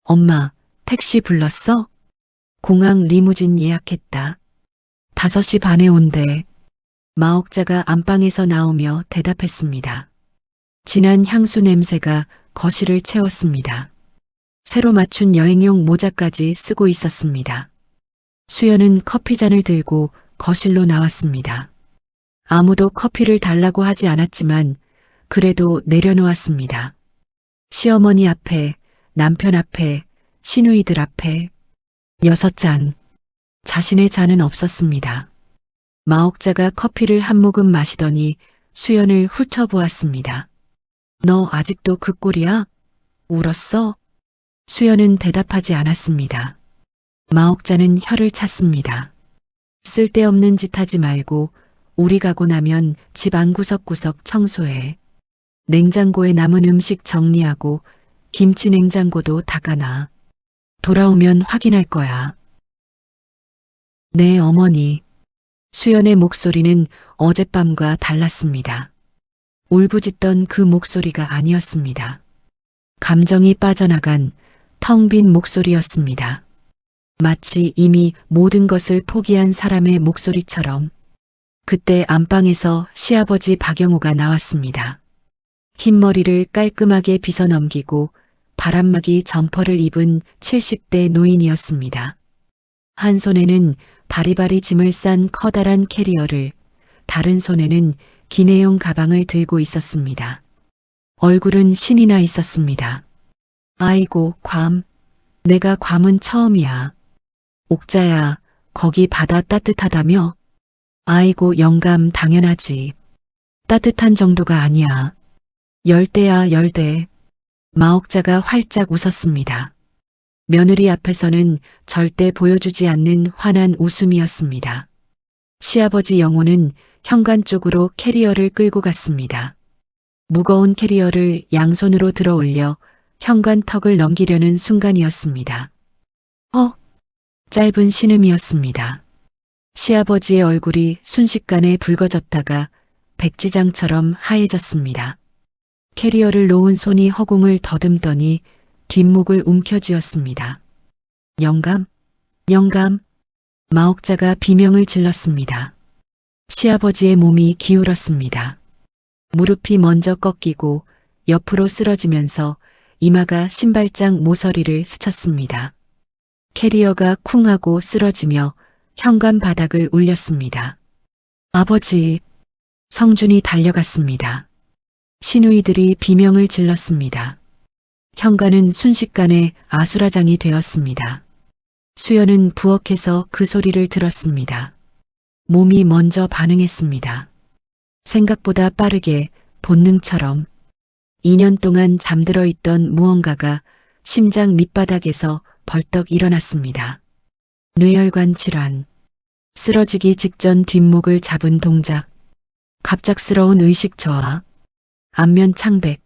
엄마, 택시 불렀어? 공항 리무진 예약했다. 5시 반에 온대. 마옥자가 안방에서 나오며 대답했습니다. 진한 향수 냄새가 거실을 채웠습니다. 새로 맞춘 여행용 모자까지 쓰고 있었습니다. 수연은 커피잔을 들고 거실로 나왔습니다. 아무도 커피를 달라고 하지 않았지만 그래도 내려놓았습니다. 시어머니 앞에, 남편 앞에, 시누이들 앞에 6잔. 자신의 잔은 없었습니다. 마옥자가 커피를 한 모금 마시더니 수연을 훑어보았습니다. 너 아직도 그 꼴이야? 울었어? 수연은 대답하지 않았습니다. 마옥자는 혀를 찼습니다. 쓸데없는 짓 하지 말고 우리 가고 나면 집 안 구석구석 청소해. 냉장고에 남은 음식 정리하고 김치 냉장고도 닦아놔. 돌아오면 확인할 거야. 네, 어머니. 수연의 목소리는 어젯밤과 달랐습니다. 울부짖던 그 목소리가 아니었습니다. 감정이 빠져나간 텅 빈 목소리였습니다. 마치 이미 모든 것을 포기한 사람의 목소리처럼. 그때 안방에서 시아버지 박영호가 나왔습니다. 흰머리를 깔끔하게 빗어 넘기고 바람막이 점퍼를 입은 70대 노인이었습니다. 한 손에는 바리바리 짐을 싼 커다란 캐리어를, 다른 손에는 기내용 가방을 들고 있었습니다. 얼굴은 신이 나 있었습니다. 아이고, 괌. 내가 괌은 처음이야. 옥자야, 거기 바다 따뜻하다며? 아이고, 영감 당연하지. 따뜻한 정도가 아니야. 열대야, 열대. 마옥자가 활짝 웃었습니다. 며느리 앞에서는 절대 보여주지 않는 환한 웃음이었습니다. 시아버지 영호는 현관 쪽으로 캐리어를 끌고 갔습니다. 무거운 캐리어를 양손으로 들어 올려 현관 턱을 넘기려는 순간이었습니다. 짧은 신음이었습니다. 시아버지의 얼굴이 순식간에 붉어졌다가 백지장처럼 하얘졌습니다. 캐리어를 놓은 손이 허공을 더듬더니 뒷목을 움켜쥐었습니다. 영감, 영감. 마옥자가 비명을 질렀습니다. 시아버지의 몸이 기울었습니다. 무릎이 먼저 꺾이고 옆으로 쓰러지면서 이마가 신발장 모서리를 스쳤습니다. 캐리어가 쿵 하고 쓰러지며 현관 바닥을 울렸습니다. 아버지. 성준이 달려갔습니다. 시누이들이 비명을 질렀습니다. 현관은 순식간에 아수라장이 되었습니다. 수연은 부엌에서 그 소리를 들었습니다. 몸이 먼저 반응했습니다. 생각보다 빠르게 본능처럼 2년 동안 잠들어 있던 무언가가 심장 밑바닥에서 벌떡 일어났습니다. 뇌혈관 질환, 쓰러지기 직전 뒷목을 잡은 동작, 갑작스러운 의식 저하, 안면 창백,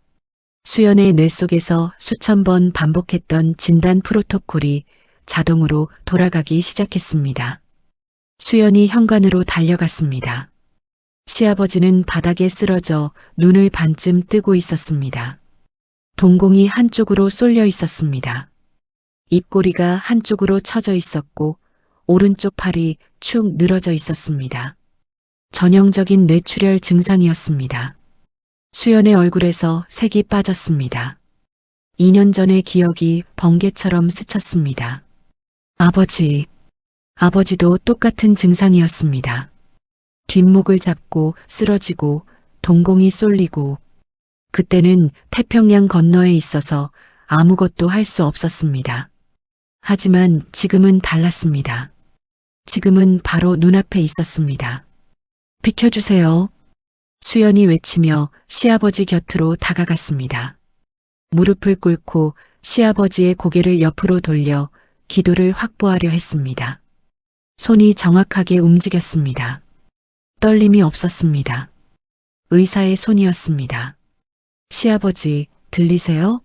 수연의 뇌 속에서 수천 번 반복했던 진단 프로토콜이 자동으로 돌아가기 시작했습니다. 수연이 현관으로 달려갔습니다. 시아버지는 바닥에 쓰러져 눈을 반쯤 뜨고 있었습니다. 동공이 한쪽으로 쏠려 있었습니다. 입꼬리가 한쪽으로 처져 있었고 오른쪽 팔이 축 늘어져 있었습니다. 전형적인 뇌출혈 증상이었습니다. 수연의 얼굴에서 색이 빠졌습니다. 2년 전의 기억이 번개처럼 스쳤습니다. 아버지. 아버지도 똑같은 증상이었습니다. 뒷목을 잡고 쓰러지고 동공이 쏠리고 그때는 태평양 건너에 있어서 아무것도 할 수 없었습니다. 하지만 지금은 달랐습니다. 지금은 바로 눈앞에 있었습니다. 비켜주세요. 수연이 외치며 시아버지 곁으로 다가갔습니다. 무릎을 꿇고 시아버지의 고개를 옆으로 돌려 기도를 확보하려 했습니다. 손이 정확하게 움직였습니다. 떨림이 없었습니다. 의사의 손이었습니다. 시아버지, 들리세요?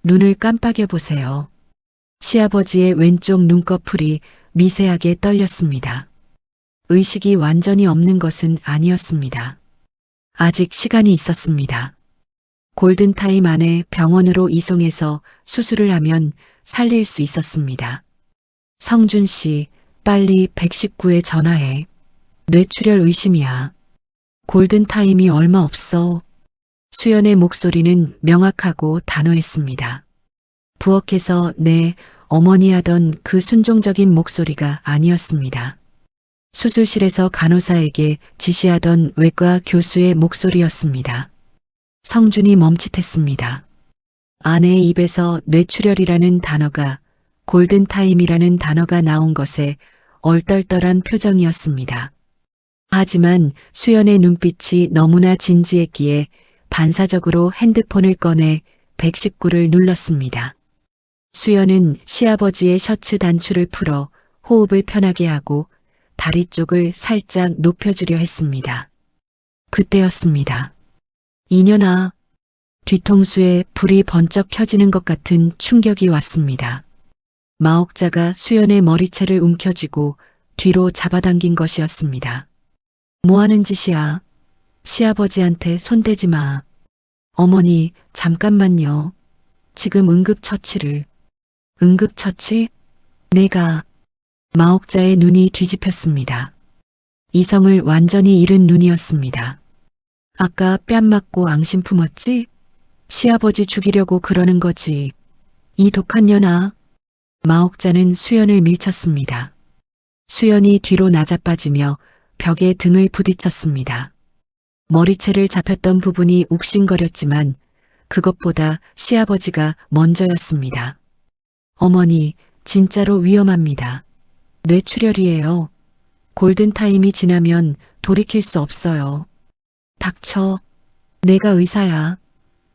눈을 깜빡여 보세요. 시아버지의 왼쪽 눈꺼풀이 미세하게 떨렸습니다. 의식이 완전히 없는 것은 아니었습니다. 아직 시간이 있었습니다. 골든타임 안에 병원으로 이송해서 수술을 하면 살릴 수 있었습니다. 성준 씨, 빨리 119에 전화해. 뇌출혈 의심이야. 골든타임이 얼마 없어. 수연의 목소리는 명확하고 단호했습니다. 부엌에서 네, 어머니 하던 그 순종적인 목소리가 아니었습니다. 수술실에서 간호사에게 지시하던 외과 교수의 목소리였습니다. 성준이 멈칫했습니다. 아내의 입에서 뇌출혈이라는 단어가, 골든타임이라는 단어가 나온 것에 얼떨떨한 표정이었습니다. 하지만 수연의 눈빛이 너무나 진지했기에 반사적으로 핸드폰을 꺼내 119를 눌렀습니다. 수연은 시아버지의 셔츠 단추를 풀어 호흡을 편하게 하고 다리 쪽을 살짝 높여주려 했습니다. 그때였습니다. 이년아, 뒤통수에 불이 번쩍 켜지는 것 같은 충격이 왔습니다. 마옥자가 수연의 머리채를 움켜쥐고 뒤로 잡아당긴 것이었습니다. 뭐 하는 짓이야? 시아버지한테 손대지 마. 어머니, 잠깐만요. 지금 응급처치를. 응급처치? 내가. 마옥자의 눈이 뒤집혔습니다. 이성을 완전히 잃은 눈이었습니다. 아까 뺨 맞고 앙심 품었지? 시아버지 죽이려고 그러는 거지. 이 독한 년아. 마옥자는 수연을 밀쳤습니다. 수연이 뒤로 나자빠지며 벽에 등을 부딪혔습니다. 머리채를 잡혔던 부분이 욱신거렸지만 그것보다 시아버지가 먼저였습니다. 어머니, 진짜로 위험합니다. 뇌출혈이에요. 골든타임이 지나면 돌이킬 수 없어요. 닥쳐. 내가 의사야.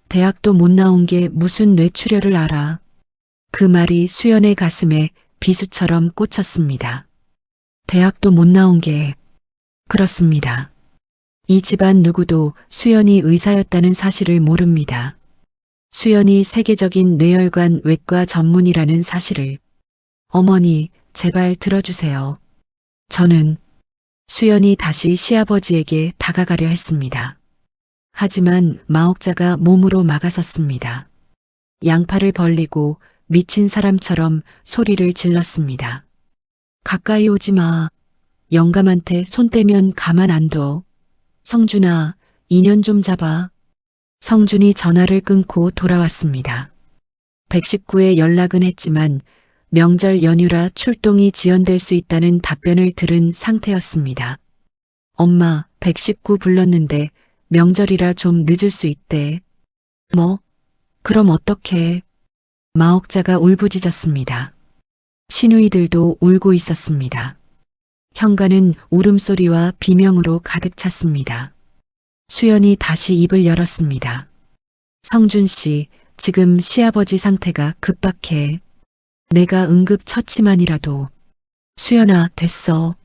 대학도 못 나온 게 무슨 뇌출혈을 알아. 그 말이 수연의 가슴에 비수처럼 꽂혔습니다. 대학도 못 나온 게. 그렇습니다. 이 집안 누구도 수연이 의사였다는 사실을 모릅니다. 수연이 세계적인 뇌혈관 외과 전문이라는 사실을. 어머니, 제발 들어주세요. 저는 수연이 다시 시아버지에게 다가가려 했습니다. 하지만 마옥자가 몸으로 막아섰습니다. 양팔을 벌리고 미친 사람처럼 소리를 질렀습니다. 가까이 오지 마. 영감한테 손 떼면 가만 안 둬. 성준아, 인연 좀 잡아. 성준이 전화를 끊고 돌아왔습니다. 119에 연락은 했지만 명절 연휴라 출동이 지연될 수 있다는 답변을 들은 상태였습니다. 엄마, 119 불렀는데 명절이라 좀 늦을 수 있대. 뭐? 그럼 어떡해? 마옥자가 울부짖었습니다. 시누이들도 울고 있었습니다. 현관은 울음소리와 비명으로 가득 찼습니다. 수연이 다시 입을 열었습니다. 성준 씨, 지금 시아버지 상태가 급박해. 내가 응급처치만이라도. 수연아, 됐어.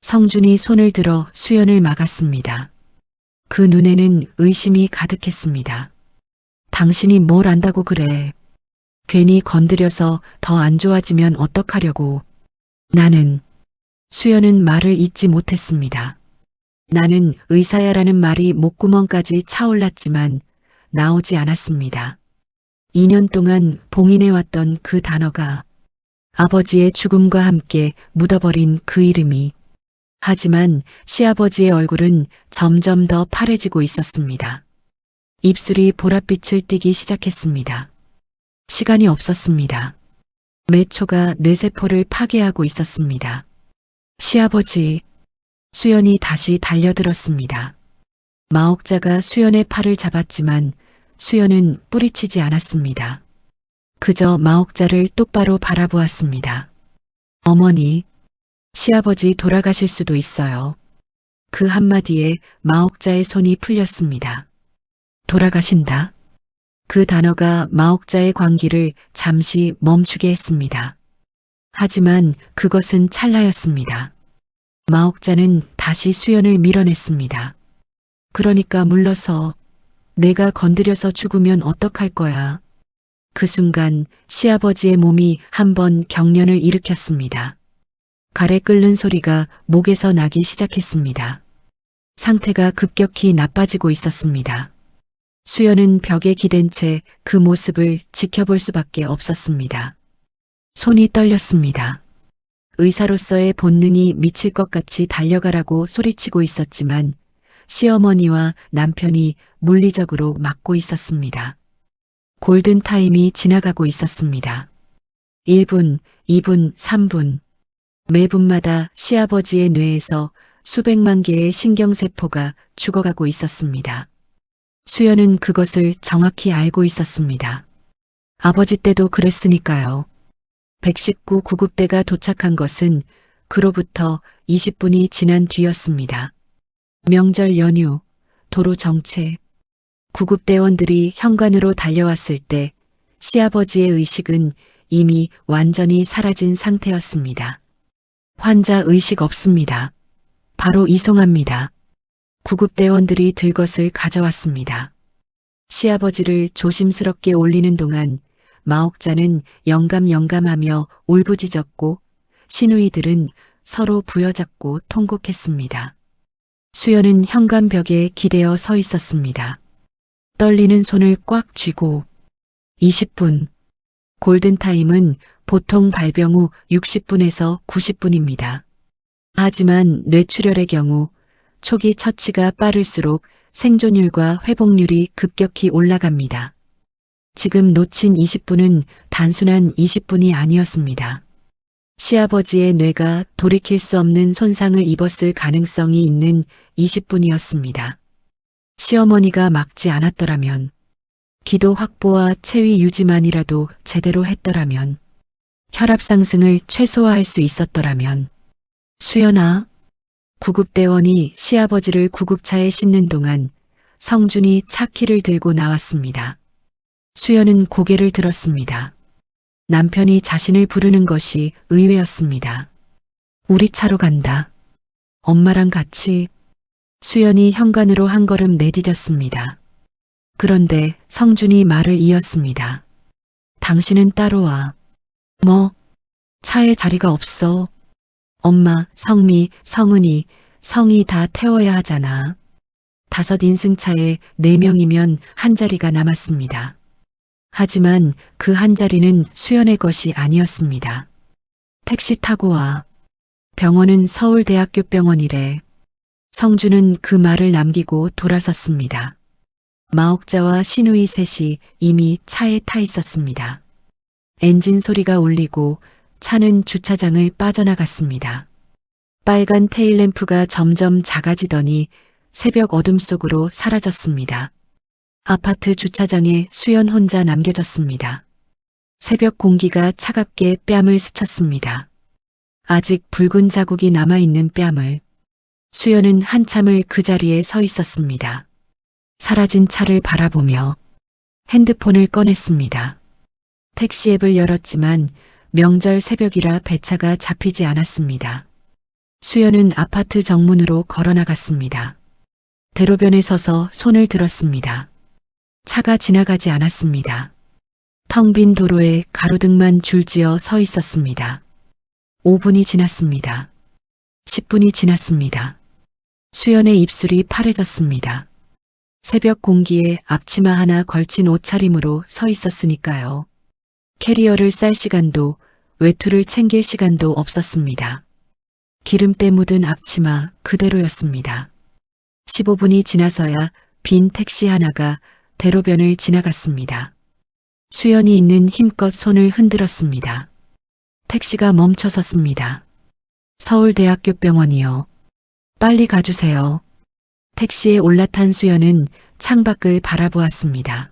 성준이 손을 들어 수연을 막았습니다. 그 눈에는 의심이 가득했습니다. 당신이 뭘 안다고 그래. 괜히 건드려서 더 안 좋아지면 어떡하려고. 나는. 수연은 말을 잇지 못했습니다. 나는 의사야라는 말이 목구멍까지 차올랐지만 나오지 않았습니다. 2년 동안 봉인해왔던 그 단어가, 아버지의 죽음과 함께 묻어버린 그 이름이. 하지만 시아버지의 얼굴은 점점 더 파래지고 있었습니다. 입술이 보랏빛을 띠기 시작했습니다. 시간이 없었습니다. 매초가 뇌세포를 파괴하고 있었습니다. 시아버지. 수연이 다시 달려들었습니다. 마옥자가 수연의 팔을 잡았지만 수연은 뿌리치지 않았습니다. 그저 마옥자를 똑바로 바라보았습니다. 어머니, 시아버지 돌아가실 수도 있어요. 그 한마디에 마옥자의 손이 풀렸습니다. 돌아가신다. 그 단어가 마옥자의 광기를 잠시 멈추게 했습니다. 하지만 그것은 찰나였습니다. 마옥자는 다시 수연을 밀어냈습니다. 그러니까 물러서. 내가 건드려서 죽으면 어떡할 거야. 그 순간 시아버지의 몸이 한번 경련을 일으켰습니다. 가래 끓는 소리가 목에서 나기 시작했습니다. 상태가 급격히 나빠지고 있었습니다. 수연은 벽에 기댄 채 그 모습을 지켜볼 수밖에 없었습니다. 손이 떨렸습니다. 의사로서의 본능이 미칠 것 같이 달려가라고 소리치고 있었지만 시어머니와 남편이 물리적으로 막고 있었습니다. 골든타임이 지나가고 있었습니다. 1분, 2분, 3분. 매 분마다 시아버지의 뇌에서 수백만 개의 신경세포가 죽어가고 있었습니다. 수연은 그것을 정확히 알고 있었습니다. 아버지 때도 그랬으니까요. 119 구급대가 도착한 것은 그로부터 20분이 지난 뒤였습니다. 명절 연휴, 도로 정체, 구급대원들이 현관으로 달려왔을 때 시아버지의 의식은 이미 완전히 사라진 상태였습니다. 환자 의식 없습니다. 바로 이송합니다. 구급대원들이 들것을 가져왔습니다. 시아버지를 조심스럽게 올리는 동안 마옥자는 영감영감하며 울부짖었고 시누이들은 서로 부여잡고 통곡했습니다. 수연은 현관벽에 기대어 서 있었습니다. 떨리는 손을 꽉 쥐고 20분. 골든타임은 보통 발병 후 60분에서 90분입니다. 하지만 뇌출혈의 경우 초기 처치가 빠를수록 생존율과 회복률이 급격히 올라갑니다. 지금 놓친 20분은 단순한 20분이 아니었습니다. 시아버지의 뇌가 돌이킬 수 없는 손상을 입었을 가능성이 있는 20분이었습니다. 시어머니가 막지 않았더라면, 기도 확보와 체위 유지만이라도 제대로 했더라면, 혈압 상승을 최소화할 수 있었더라면, 수연아, 구급대원이 시아버지를 구급차에 싣는 동안 성준이 차키를 들고 나왔습니다. 수연은 고개를 들었습니다. 남편이 자신을 부르는 것이 의외였습니다. 우리 차로 간다. 엄마랑 같이. 수연이 현관으로 한 걸음 내디뎠습니다. 그런데 성준이 말을 이었습니다. 당신은 따로 와. 뭐? 차에 자리가 없어. 엄마, 성미, 성은이, 성이 다 태워야 하잖아. 5인승차에 4명이면 한 자리가 남았습니다. 하지만 그 한 자리는 수연의 것이 아니었습니다. 택시 타고 와. 병원은 서울대학교 병원이래. 성준은 그 말을 남기고 돌아섰습니다. 마옥자와 시누이 셋이 이미 차에 타 있었습니다. 엔진 소리가 울리고 차는 주차장을 빠져나갔습니다. 빨간 테일램프가 점점 작아지더니 새벽 어둠 속으로 사라졌습니다. 아파트 주차장에 수연 혼자 남겨졌습니다. 새벽 공기가 차갑게 뺨을 스쳤습니다. 아직 붉은 자국이 남아있는 뺨을. 수연은 한참을 그 자리에 서 있었습니다. 사라진 차를 바라보며 핸드폰을 꺼냈습니다. 택시 앱을 열었지만 명절 새벽이라 배차가 잡히지 않았습니다. 수연은 아파트 정문으로 걸어나갔습니다. 대로변에 서서 손을 들었습니다. 차가 지나가지 않았습니다. 텅 빈 도로에 가로등만 줄지어 서 있었습니다. 5분이 지났습니다. 10분이 지났습니다. 수연의 입술이 파래졌습니다. 새벽 공기에 앞치마 하나 걸친 옷차림으로 서 있었으니까요. 캐리어를 쌀 시간도 외투를 챙길 시간도 없었습니다. 기름때 묻은 앞치마 그대로였습니다. 15분이 지나서야 빈 택시 하나가 대로변을 지나갔습니다. 수연이 있는 힘껏 손을 흔들었습니다. 택시가 멈춰섰습니다. 서울대학교 병원이요. 빨리 가주세요. 택시에 올라탄 수연은 창밖을 바라보았습니다.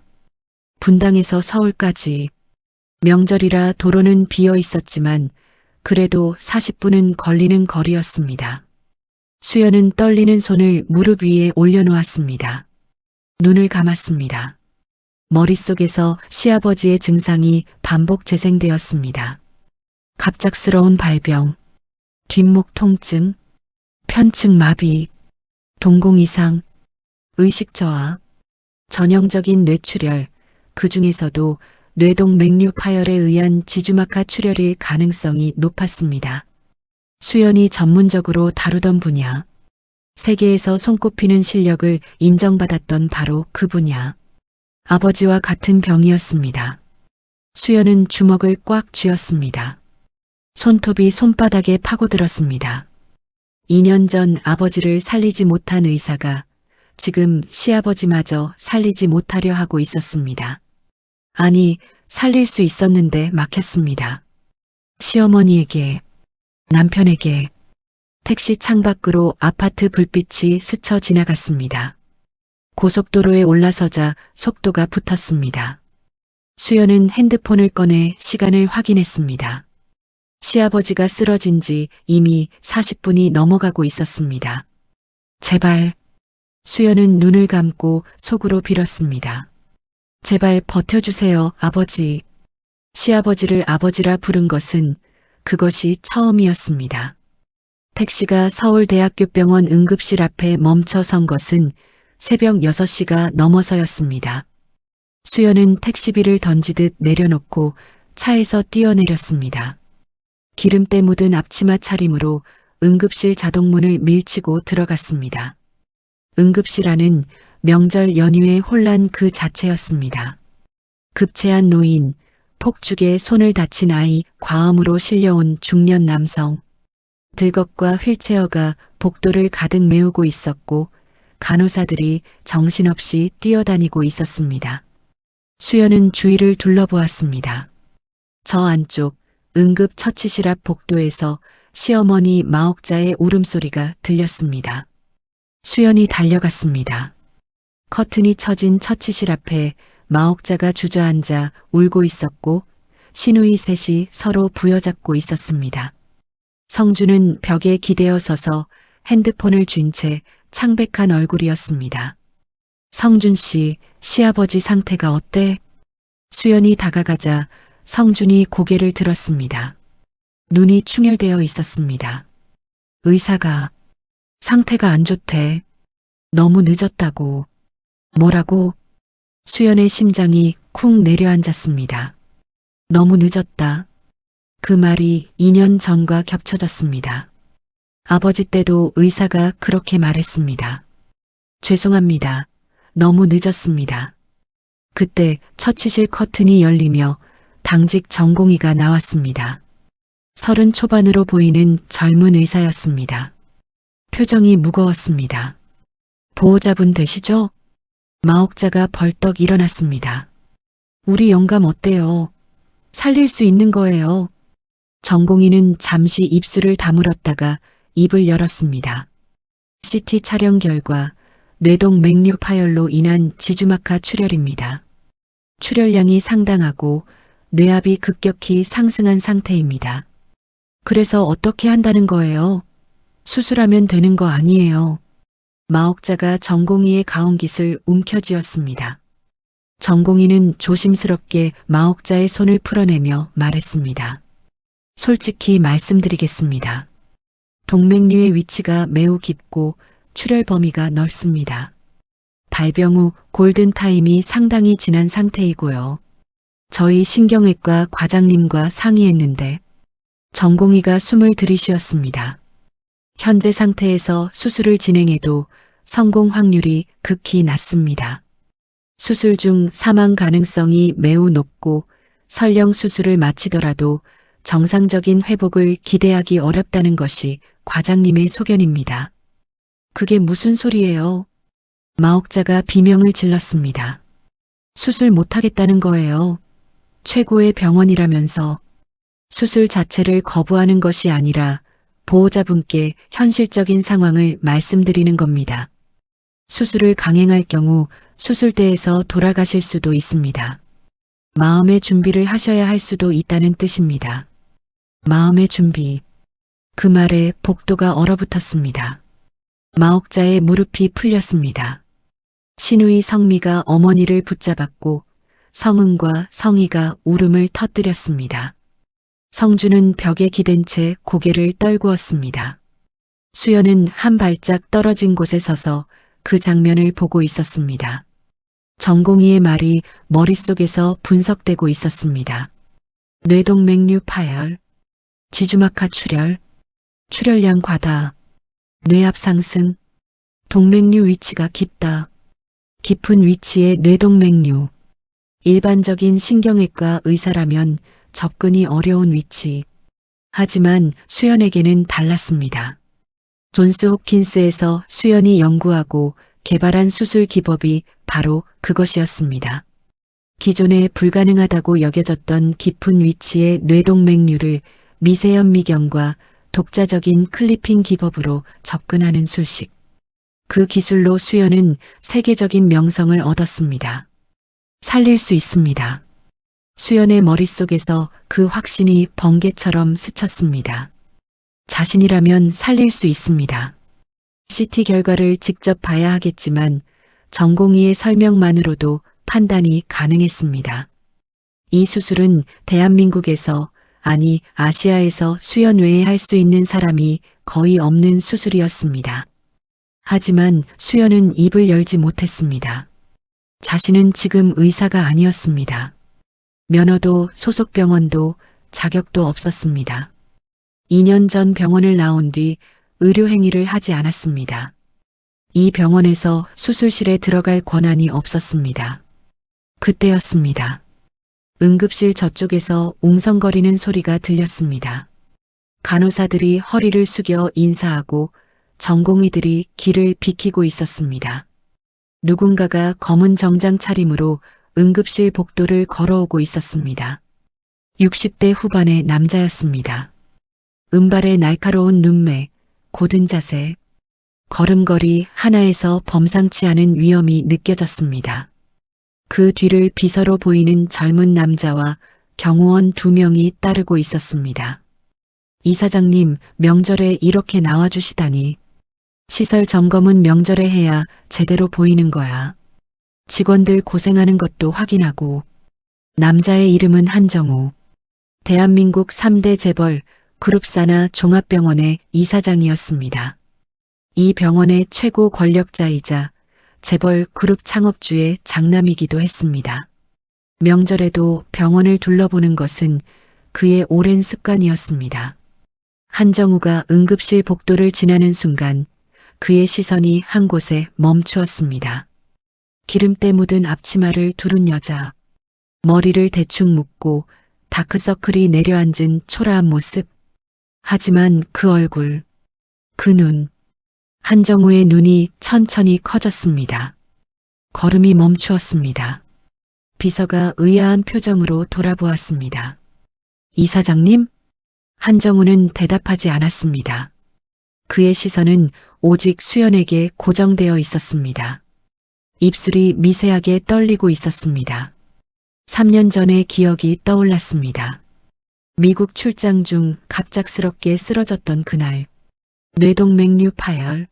분당에서 서울까지. 명절이라 도로는 비어 있었지만 그래도 40분은 걸리는 거리였습니다. 수연은 떨리는 손을 무릎 위에 올려놓았습니다. 눈을 감았습니다. 머릿속에서 시아버지의 증상이 반복 재생되었습니다. 갑작스러운 발병, 뒷목 통증, 편측 마비, 동공 이상, 의식 저하, 전형적인 뇌출혈, 그 중에서도 뇌동 맥류 파열에 의한 지주막하 출혈일 가능성이 높았습니다. 수연이 전문적으로 다루던 분야, 세계에서 손꼽히는 실력을 인정받았던 바로 그 분야, 아버지와 같은 병이었습니다. 수연은 주먹을 꽉 쥐었습니다. 손톱이 손바닥에 파고들었습니다. 2년 전 아버지를 살리지 못한 의사가 지금 시아버지마저 살리지 못하려 하고 있었습니다. 아니, 살릴 수 있었는데 막혔습니다. 시어머니에게, 남편에게, 택시 창밖으로 아파트 불빛이 스쳐 지나갔습니다. 고속도로에 올라서자 속도가 붙었습니다. 수연은 핸드폰을 꺼내 시간을 확인했습니다. 시아버지가 쓰러진 지 이미 40분이 넘어가고 있었습니다. 제발. 수연은 눈을 감고 속으로 빌었습니다. 제발 버텨주세요, 아버지. 시아버지를 아버지라 부른 것은 그것이 처음이었습니다. 택시가 서울대학교병원 응급실 앞에 멈춰 선 것은 새벽 6시가 넘어서였습니다. 수연은 택시비를 던지듯 내려놓고 차에서 뛰어내렸습니다. 기름때 묻은 앞치마 차림으로 응급실 자동문을 밀치고 들어갔습니다. 응급실 안은 명절 연휴의 혼란 그 자체였습니다. 급체한 노인, 폭죽에 손을 다친 아이, 과음으로 실려온 중년 남성, 들것과 휠체어가 복도를 가득 메우고 있었고 간호사들이 정신없이 뛰어다니고 있었습니다. 수연은 주위를 둘러보았습니다. 저 안쪽 응급 처치실 앞 복도에서 시어머니 마옥자의 울음소리가 들렸습니다. 수연이 달려갔습니다. 커튼이 쳐진 처치실 앞에 마옥자가 주저앉아 울고 있었고 시누이 셋이 서로 부여잡고 있었습니다. 성주는 벽에 기대어 서서 핸드폰을 쥔 채 창백한 얼굴이었습니다. 성준 씨, 시아버지 상태가 어때? 수연이 다가가자 성준이 고개를 들었습니다. 눈이 충혈되어 있었습니다. 의사가 상태가 안 좋대. 너무 늦었다고. 뭐라고? 수연의 심장이 쿵 내려앉았습니다. 너무 늦었다. 그 말이 2년 전과 겹쳐졌습니다. 아버지 때도 의사가 그렇게 말했습니다. 죄송합니다. 너무 늦었습니다. 그때 처치실 커튼이 열리며 당직 전공의가 나왔습니다. 30 초반으로 보이는 젊은 의사였습니다. 표정이 무거웠습니다. 보호자분 되시죠? 마옥자가 벌떡 일어났습니다. 우리 영감 어때요? 살릴 수 있는 거예요. 전공의는 잠시 입술을 다물었다가 입을 열었습니다. CT 촬영 결과 뇌동 맥류 파열로 인한 지주막하 출혈입니다. 출혈량이 상당하고 뇌압이 급격히 상승한 상태입니다. 그래서 어떻게 한다는 거예요? 수술하면 되는 거 아니에요. 마옥자가 전공의의 가온깃을 움켜쥐었습니다. 전공의는 조심스럽게 마옥자의 손을 풀어내며 말했습니다. 솔직히 말씀드리겠습니다. 동맥류의 위치가 매우 깊고 출혈 범위가 넓습니다. 발병 후 골든타임이 상당히 지난 상태이고요. 저희 신경외과 과장님과 상의했는데 전공의가 숨을 들이쉬었습니다. 현재 상태에서 수술을 진행해도 성공 확률이 극히 낮습니다. 수술 중 사망 가능성이 매우 높고 설령 수술을 마치더라도 정상적인 회복을 기대하기 어렵다는 것이 과장님의 소견입니다. 그게 무슨 소리예요? 마옥자가 비명을 질렀습니다. 수술 못하겠다는 거예요. 최고의 병원이라면서. 수술 자체를 거부하는 것이 아니라 보호자분께 현실적인 상황을 말씀드리는 겁니다. 수술을 강행할 경우 수술대에서 돌아가실 수도 있습니다. 마음의 준비를 하셔야 할 수도 있다는 뜻입니다. 마음의 준비. 그 말에 복도가 얼어붙었습니다. 마옥자의 무릎이 풀렸습니다. 시누이 성미가 어머니를 붙잡았고 성은과 성희가 울음을 터뜨렸습니다. 성주는 벽에 기댄 채 고개를 떨구었습니다. 수연은 한 발짝 떨어진 곳에 서서 그 장면을 보고 있었습니다. 전공의의 말이 머릿속에서 분석되고 있었습니다. 뇌동맥류 파열, 지주막하 출혈, 출혈량 과다, 뇌압 상승, 동맥류 위치가 깊다. 깊은 위치의 뇌동맥류. 일반적인 신경외과 의사라면 접근이 어려운 위치. 하지만 수연에게는 달랐습니다. 존스 홉킨스에서 수연이 연구하고 개발한 수술 기법이 바로 그것이었습니다. 기존에 불가능하다고 여겨졌던 깊은 위치의 뇌동맥류를 미세연 미경과 독자적인 클리핑 기법으로 접근하는 술식. 그 기술로 수연은 세계적인 명성을 얻었습니다. 살릴 수 있습니다. 수연의 머릿속에서 그 확신이 번개처럼 스쳤습니다. 자신이라면 살릴 수 있습니다. CT 결과를 직접 봐야 하겠지만 전공의의 설명만으로도 판단이 가능했습니다. 이 수술은 대한민국에서, 아니 아시아에서 수연 외에 할 수 있는 사람이 거의 없는 수술이었습니다. 하지만 수연은 입을 열지 못했습니다. 자신은 지금 의사가 아니었습니다. 면허도 소속 병원도 자격도 없었습니다. 2년 전 병원을 나온 뒤 의료행위를 하지 않았습니다. 이 병원에서 수술실에 들어갈 권한이 없었습니다. 그때였습니다. 응급실 저쪽에서 웅성거리는 소리가 들렸습니다. 간호사들이 허리를 숙여 인사하고 전공의들이 길을 비키고 있었습니다. 누군가가 검은 정장 차림으로 응급실 복도를 걸어오고 있었습니다. 60대 후반의 남자였습니다. 은발의 날카로운 눈매, 고든 자세, 걸음걸이 하나에서 범상치 않은 위험이 느껴졌습니다. 그 뒤를 비서로 보이는 젊은 남자와 경호원 2명이 따르고 있었습니다. 이사장님, 명절에 이렇게 나와주시다니. 시설 점검은 명절에 해야 제대로 보이는 거야. 직원들 고생하는 것도 확인하고. 남자의 이름은 한정우. 대한민국 3대 재벌 그룹사나 종합병원의 이사장이었습니다. 이 병원의 최고 권력자이자 재벌 그룹 창업주의 장남이기도 했습니다. 명절에도 병원을 둘러보는 것은 그의 오랜 습관이었습니다. 한정우가 응급실 복도를 지나는 순간 그의 시선이 한 곳에 멈추었습니다. 기름때 묻은 앞치마를 두른 여자, 머리를 대충 묶고 다크서클이 내려앉은 초라한 모습. 하지만 그 얼굴, 그 눈, 한정우의 눈이 천천히 커졌습니다. 걸음이 멈추었습니다. 비서가 의아한 표정으로 돌아보았습니다. 이사장님? 한정우는 대답하지 않았습니다. 그의 시선은 오직 수연에게 고정되어 있었습니다. 입술이 미세하게 떨리고 있었습니다. 3년 전의 기억이 떠올랐습니다. 미국 출장 중 갑작스럽게 쓰러졌던 그날, 뇌동맥류 파열,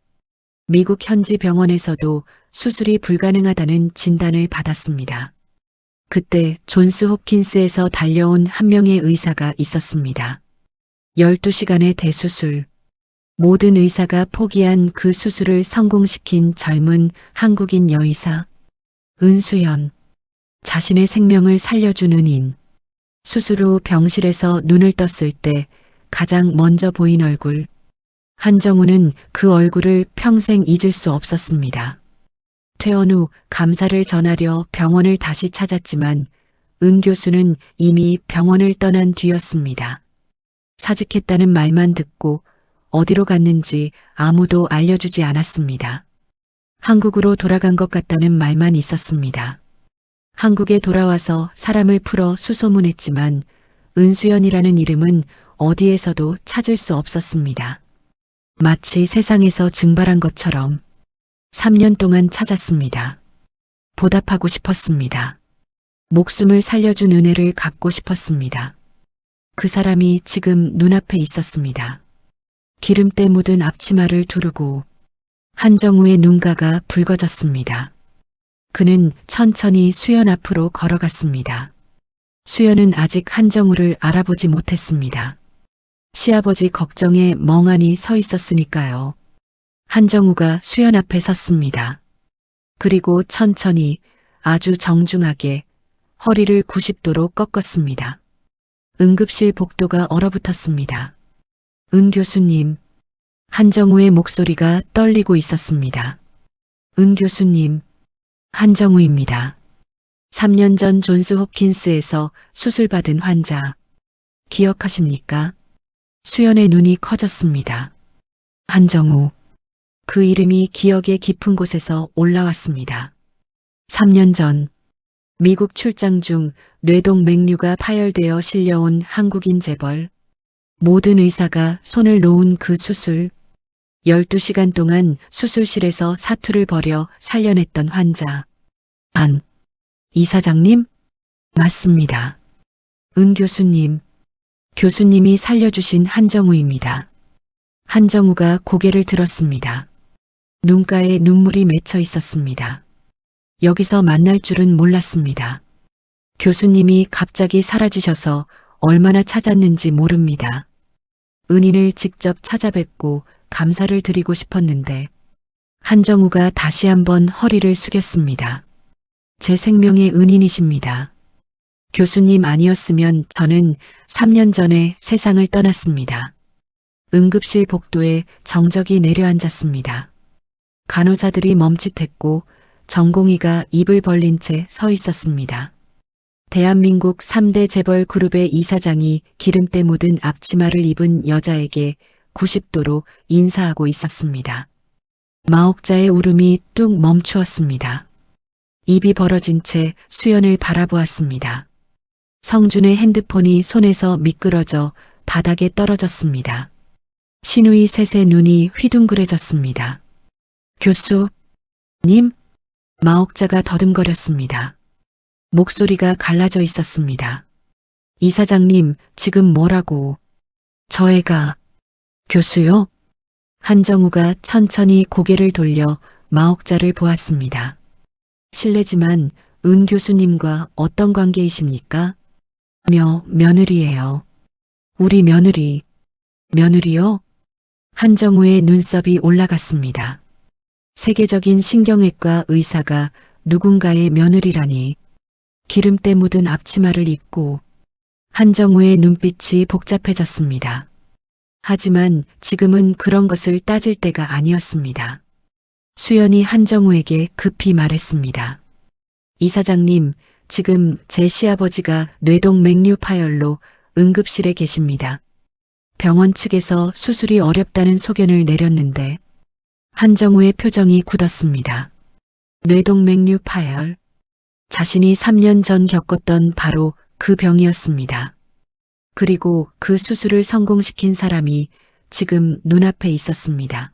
미국 현지 병원에서도 수술이 불가능하다는 진단을 받았습니다. 그때 존스 홉킨스에서 달려온 한 명의 의사가 있었습니다. 12시간의 대수술. 모든 의사가 포기한 그 수술을 성공시킨 젊은 한국인 여의사, 은수연. 자신의 생명을 살려준 은인. 수술 후 병실에서 눈을 떴을 때 가장 먼저 보인 얼굴. 한정우는 그 얼굴을 평생 잊을 수 없었습니다. 퇴원 후 감사를 전하려 병원을 다시 찾았지만 은 교수는 이미 병원을 떠난 뒤였습니다. 사직했다는 말만 듣고 어디로 갔는지 아무도 알려주지 않았습니다. 한국으로 돌아간 것 같다는 말만 있었습니다. 한국에 돌아와서 사람을 풀어 수소문했지만 은수연이라는 이름은 어디에서도 찾을 수 없었습니다. 마치 세상에서 증발한 것처럼 3년 동안 찾았습니다. 보답하고 싶었습니다. 목숨을 살려준 은혜를 갚고 싶었습니다. 그 사람이 지금 눈앞에 있었습니다. 기름때 묻은 앞치마를 두르고 한정우의 눈가가 붉어졌습니다. 그는 천천히 수연 앞으로 걸어갔습니다. 수연은 아직 한정우를 알아보지 못했습니다. 시아버지 걱정에 멍하니 서 있었으니까요. 한정우가 수연 앞에 섰습니다. 그리고 천천히 아주 정중하게 허리를 90도로 꺾었습니다. 응급실 복도가 얼어붙었습니다. 은 교수님. 한정우의 목소리가 떨리고 있었습니다. 은 교수님. 한정우입니다. 3년 전 존스 홉킨스에서 수술받은 환자. 기억하십니까? 수연의 눈이 커졌습니다. 한정우. 그 이름이 기억의 깊은 곳에서 올라왔습니다. 3년 전 미국 출장 중 뇌동 맥류가 파열되어 실려온 한국인 재벌. 모든 의사가 손을 놓은 그 수술. 12시간 동안 수술실에서 사투를 벌여 살려냈던 환자. 안 이사장님? 맞습니다. 은 교수님. 교수님이 살려주신 한정우입니다. 한정우가 고개를 들었습니다. 눈가에 눈물이 맺혀 있었습니다. 여기서 만날 줄은 몰랐습니다. 교수님이 갑자기 사라지셔서 얼마나 찾았는지 모릅니다. 은인을 직접 찾아뵙고 감사를 드리고 싶었는데 한정우가 다시 한번 허리를 숙였습니다. 제 생명의 은인이십니다. 교수님 아니었으면 저는 3년 전에 세상을 떠났습니다. 응급실 복도에 정적이 내려앉았습니다. 간호사들이 멈칫했고 전공의가 입을 벌린 채 서 있었습니다. 대한민국 3대 재벌 그룹의 이사장이 기름때 묻은 앞치마를 입은 여자에게 90도로 인사하고 있었습니다. 마옥자의 울음이 뚝 멈추었습니다. 입이 벌어진 채 수연을 바라보았습니다. 성준의 핸드폰이 손에서 미끄러져 바닥에 떨어졌습니다. 신우이 셋의 눈이 휘둥그레졌습니다. 교수님? 마옥자가 더듬거렸습니다. 목소리가 갈라져 있었습니다. 이사장님, 지금 뭐라고? 저 애가 교수요? 한정우가 천천히 고개를 돌려 마옥자를 보았습니다. 실례지만 은 교수님과 어떤 관계이십니까? 며느리예요. 우리 며느리. 며느리요? 한정우의 눈썹이 올라갔습니다. 세계적인 신경외과 의사가 누군가의 며느리라니. 기름때 묻은 앞치마를 입고 한정우의 눈빛이 복잡해졌습니다. 하지만 지금은 그런 것을 따질 때가 아니었습니다. 수연이 한정우에게 급히 말했습니다. 이사장님, 지금 제 시아버지가 뇌동 맥류 파열로 응급실에 계십니다. 병원 측에서 수술이 어렵다는 소견을 내렸는데 한정우의 표정이 굳었습니다. 뇌동 맥류 파열. 자신이 3년 전 겪었던 바로 그 병이었습니다. 그리고 그 수술을 성공시킨 사람이 지금 눈앞에 있었습니다.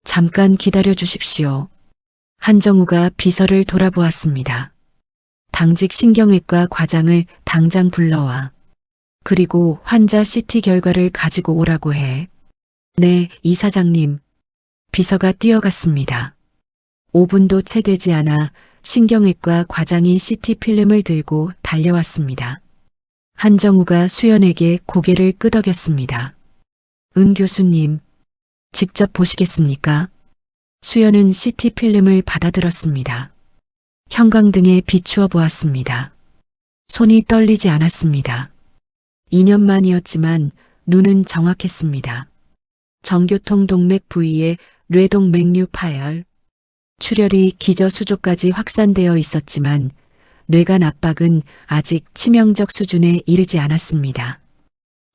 잠깐 기다려 주십시오. 한정우가 비서를 돌아보았습니다. 당직 신경외과 과장을 당장 불러와. 그리고 환자 CT 결과를 가지고 오라고 해. 네, 이사장님. 비서가 뛰어갔습니다. 5분도 채 되지 않아 신경외과 과장이 CT 필름을 들고 달려왔습니다. 한정우가 수연에게 고개를 끄덕였습니다. 은 교수님, 직접 보시겠습니까? 수연은 CT 필름을 받아들었습니다. 형광등에 비추어 보았습니다. 손이 떨리지 않았습니다. 2년 만이었지만 눈은 정확했습니다. 정교통 동맥 부위에 뇌동 맥류 파열, 출혈이 기저수조까지 확산되어 있었지만 뇌간 압박은 아직 치명적 수준에 이르지 않았습니다.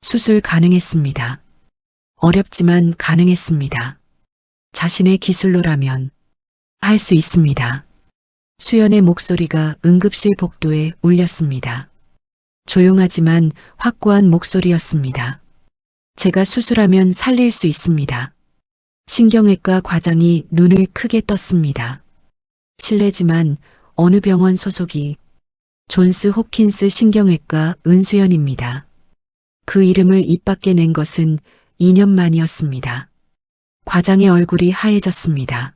수술 가능했습니다. 어렵지만 가능했습니다. 자신의 기술로라면 할 수 있습니다. 수연의 목소리가 응급실 복도에 울렸습니다. 조용하지만 확고한 목소리였습니다. 제가 수술하면 살릴 수 있습니다. 신경외과 과장이 눈을 크게 떴습니다. 실례지만 어느 병원 소속이? 존스 홉킨스 신경외과 은수연입니다. 그 이름을 입 밖에 낸 것은 2년 만이었습니다. 과장의 얼굴이 하얘졌습니다.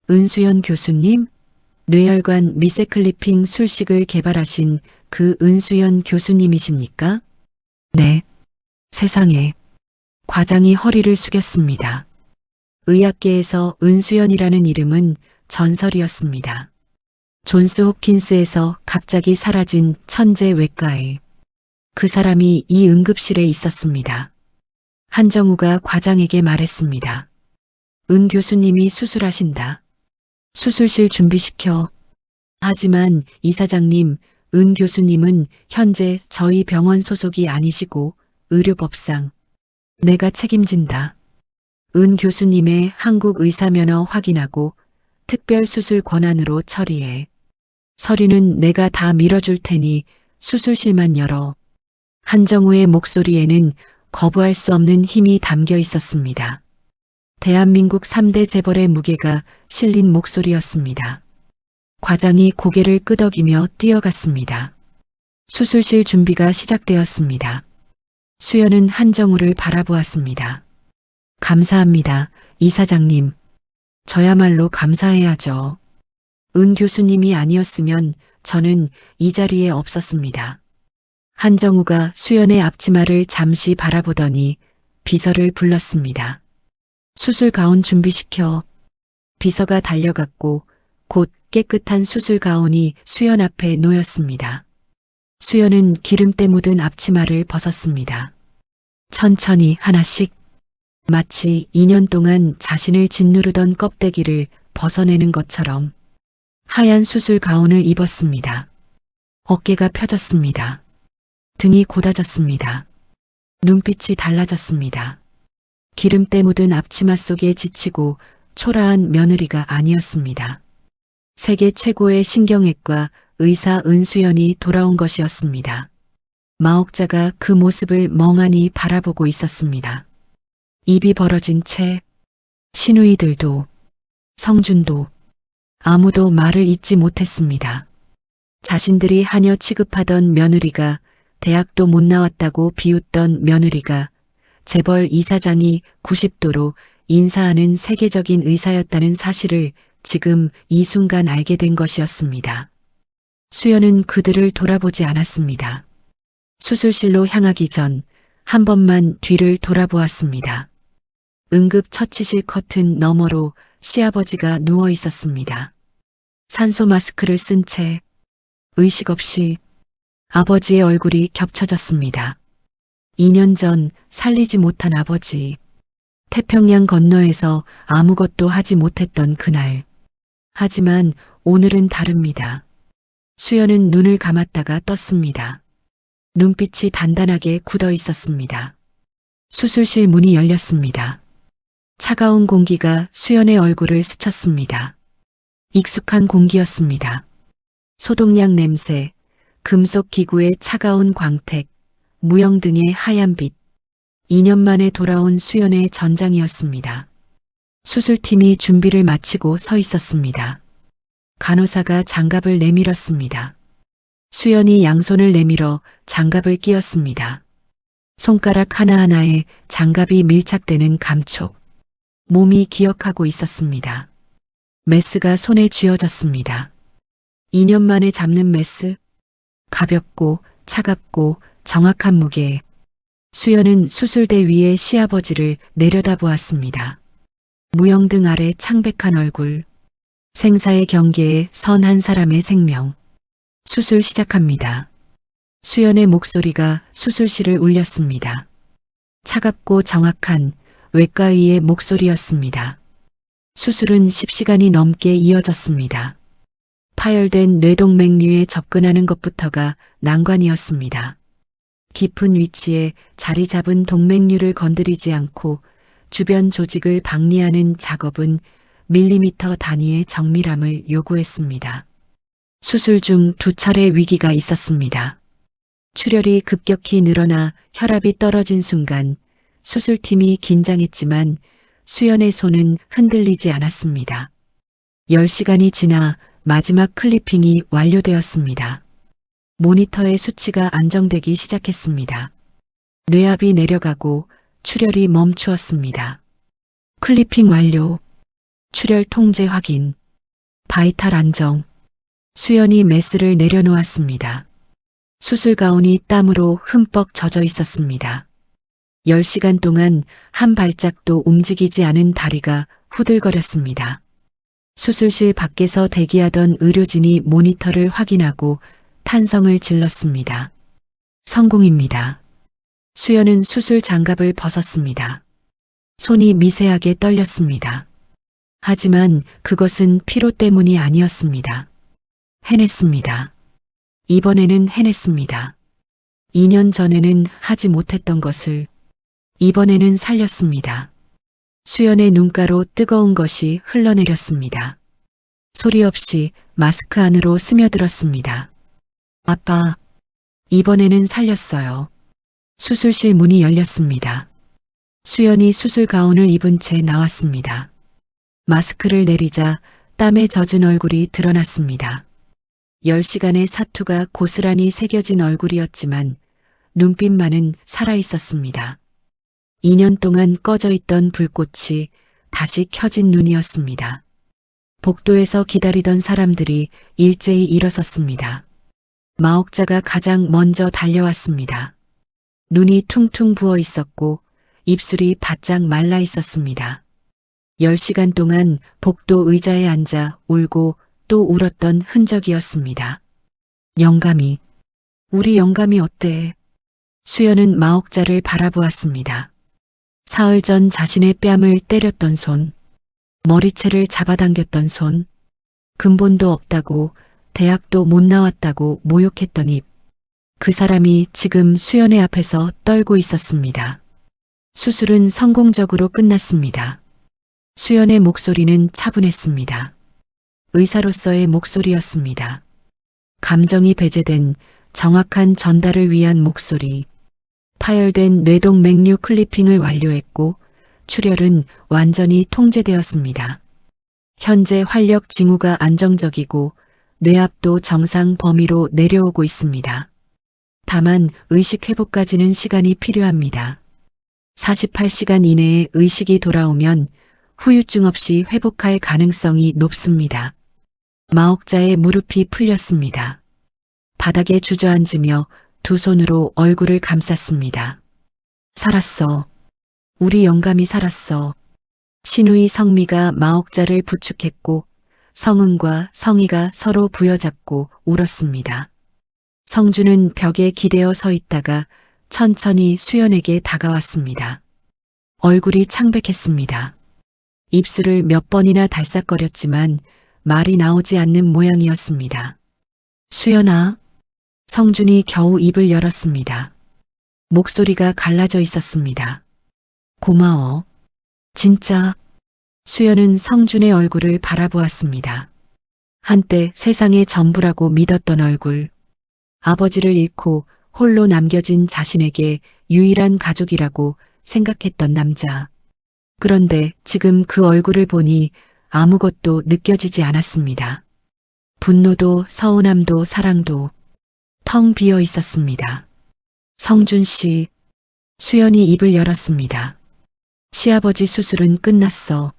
은수연 교수님? 뇌혈관 미세클리핑 술식을 개발하신 그 은수연 교수님이십니까? 네. 세상에. 과장이 허리를 숙였습니다. 의학계에서 은수연이라는 이름은 전설이었습니다. 존스 홉킨스에서 갑자기 사라진 천재 외과에 그 사람이 이 응급실에 있었습니다. 한정우가 과장에게 말했습니다. 은 교수님이 수술하신다. 수술실 준비시켜. 하지만 이사장님, 은 교수님은 현재 저희 병원 소속이 아니시고 의료법상 내가 책임진다. 은 교수님의 한국 의사면허 확인하고 특별수술 권한으로 처리해. 서류는 내가 다 밀어줄 테니 수술실만 열어. 한정우의 목소리에는 거부할 수 없는 힘이 담겨 있었습니다. 대한민국 3대 재벌의 무게가 실린 목소리였습니다. 과장이 고개를 끄덕이며 뛰어갔습니다. 수술실 준비가 시작되었습니다. 수연은 한정우를 바라보았습니다. 감사합니다, 이사장님. 저야말로 감사해야죠. 은 교수님이 아니었으면 저는 이 자리에 없었습니다. 한정우가 수연의 앞치마를 잠시 바라보더니 비서를 불렀습니다. 수술 가운 준비시켜. 비서가 달려갔고 곧 깨끗한 수술 가운이 수연 앞에 놓였습니다. 수연은 기름때 묻은 앞치마를 벗었습니다. 천천히 하나씩, 마치 2년 동안 자신을 짓누르던 껍데기를 벗어내는 것처럼 하얀 수술 가운을 입었습니다. 어깨가 펴졌습니다. 등이 고다졌습니다. 눈빛이 달라졌습니다. 기름때 묻은 앞치마 속에 지치고 초라한 며느리가 아니었습니다. 세계 최고의 신경외과 의사 은수연이 돌아온 것이었습니다. 마옥자가 그 모습을 멍하니 바라보고 있었습니다. 입이 벌어진 채 시누이들도 성준도 아무도 말을 잇지 못했습니다. 자신들이 하녀 취급하던 며느리가 대학도 못 나왔다고 비웃던 며느리가 재벌 이사장이 90도로 인사하는 세계적인 의사였다는 사실을 지금 이 순간 알게 된 것이었습니다. 수연은 그들을 돌아보지 않았습니다. 수술실로 향하기 전 한 번만 뒤를 돌아보았습니다. 응급처치실 커튼 너머로 시아버지가 누워 있었습니다. 산소 마스크를 쓴 채 의식 없이 아버지의 얼굴이 겹쳐졌습니다. 2년 전 살리지 못한 아버지. 태평양 건너에서 아무것도 하지 못했던 그날. 하지만 오늘은 다릅니다. 수연은 눈을 감았다가 떴습니다. 눈빛이 단단하게 굳어 있었습니다. 수술실 문이 열렸습니다. 차가운 공기가 수연의 얼굴을 스쳤습니다. 익숙한 공기였습니다. 소독약 냄새, 금속 기구의 차가운 광택, 무영등의 하얀 빛. 2년 만에 돌아온 수연의 전장이었습니다. 수술팀이 준비를 마치고 서 있었습니다. 간호사가 장갑을 내밀었습니다. 수연이 양손을 내밀어 장갑을 끼웠습니다. 손가락 하나하나에 장갑이 밀착되는 감촉. 몸이 기억하고 있었습니다. 메스가 손에 쥐어졌습니다. 2년 만에 잡는 메스. 가볍고 차갑고 정확한 무게. 수연은 수술대 위에 시아버지를 내려다보았습니다. 무영등 아래 창백한 얼굴. 생사의 경계에 선 한 사람의 생명. 수술 시작합니다. 수연의 목소리가 수술실을 울렸습니다. 차갑고 정확한 외과의의 목소리였습니다. 수술은 10시간이 넘게 이어졌습니다. 파열된 뇌동맥류에 접근하는 것부터가 난관이었습니다. 깊은 위치에 자리 잡은 동맥류를 건드리지 않고 주변 조직을 박리하는 작업은 밀리미터 단위의 정밀함을 요구했습니다. 수술 중 2차례 위기가 있었습니다. 출혈이 급격히 늘어나 혈압이 떨어진 순간 수술팀이 긴장했지만 수연의 손은 흔들리지 않았습니다. 10시간이 지나 마지막 클리핑이 완료되었습니다. 모니터의 수치가 안정되기 시작했습니다. 뇌압이 내려가고 출혈이 멈추었습니다. 클리핑 완료. 출혈 통제 확인. 바이탈 안정. 수연이 메스를 내려놓았습니다. 수술 가운이 땀으로 흠뻑 젖어 있었습니다. 10시간 동안 한 발짝도 움직이지 않은 다리가 후들거렸습니다. 수술실 밖에서 대기하던 의료진이 모니터를 확인하고 탄성을 질렀습니다. 성공입니다. 수연은 수술 장갑을 벗었습니다. 손이 미세하게 떨렸습니다. 하지만 그것은 피로 때문이 아니었습니다. 해냈습니다. 이번에는 해냈습니다. 2년 전에는 하지 못했던 것을 이번에는 살렸습니다. 수연의 눈가로 뜨거운 것이 흘러내렸습니다. 소리 없이 마스크 안으로 스며들었습니다. 아빠, 이번에는 살렸어요. 수술실 문이 열렸습니다. 수연이 수술 가운을 입은 채 나왔습니다. 마스크를 내리자 땀에 젖은 얼굴이 드러났습니다. 10시간의 사투가 고스란히 새겨진 얼굴이었지만 눈빛만은 살아있었습니다. 2년 동안 꺼져 있던 불꽃이 다시 켜진 눈이었습니다. 복도에서 기다리던 사람들이 일제히 일어섰습니다. 마옥자가 가장 먼저 달려왔습니다. 눈이 퉁퉁 부어 있었고 입술이 바짝 말라 있었습니다. 10시간 동안 복도 의자에 앉아 울고 또 울었던 흔적이었습니다. 영감이, 우리 영감이 어때? 수연은 마옥자를 바라보았습니다. 사흘 전 자신의 뺨을 때렸던 손, 머리채를 잡아당겼던 손, 근본도 없다고, 대학도 못 나왔다고 모욕했던 입. 그 사람이 지금 수연의 앞에서 떨고 있었습니다. 수술은 성공적으로 끝났습니다. 수연의 목소리는 차분했습니다. 의사로서의 목소리였습니다. 감정이 배제된 정확한 전달을 위한 목소리. 파열된 뇌동 맥류 클리핑을 완료했고 출혈은 완전히 통제되었습니다. 현재 활력 징후가 안정적이고 뇌압도 정상 범위로 내려오고 있습니다. 다만 의식 회복까지는 시간이 필요합니다. 48시간 이내에 의식이 돌아오면 후유증 없이 회복할 가능성이 높습니다. 마옥자의 무릎이 풀렸습니다. 바닥에 주저앉으며 두 손으로 얼굴을 감쌌습니다. 살았어. 우리 영감이 살았어. 신우이 성미가 마옥자를 부축했고 성은과 성희가 서로 부여잡고 울었습니다. 성주는 벽에 기대어 서 있다가 천천히 수연에게 다가왔습니다. 얼굴이 창백했습니다. 입술을 몇 번이나 달싹거렸지만 말이 나오지 않는 모양이었습니다. 수연아. 성준이 겨우 입을 열었습니다. 목소리가 갈라져 있었습니다. 고마워. 진짜. 수연은 성준의 얼굴을 바라보았습니다. 한때 세상의 전부라고 믿었던 얼굴. 아버지를 잃고 홀로 남겨진 자신에게 유일한 가족이라고 생각했던 남자. 그런데 지금 그 얼굴을 보니 아무것도 느껴지지 않았습니다. 분노도 서운함도 사랑도 텅 비어 있었습니다. 성준 씨. 수연이 입을 열었습니다. 시아버지 수술은 끝났어.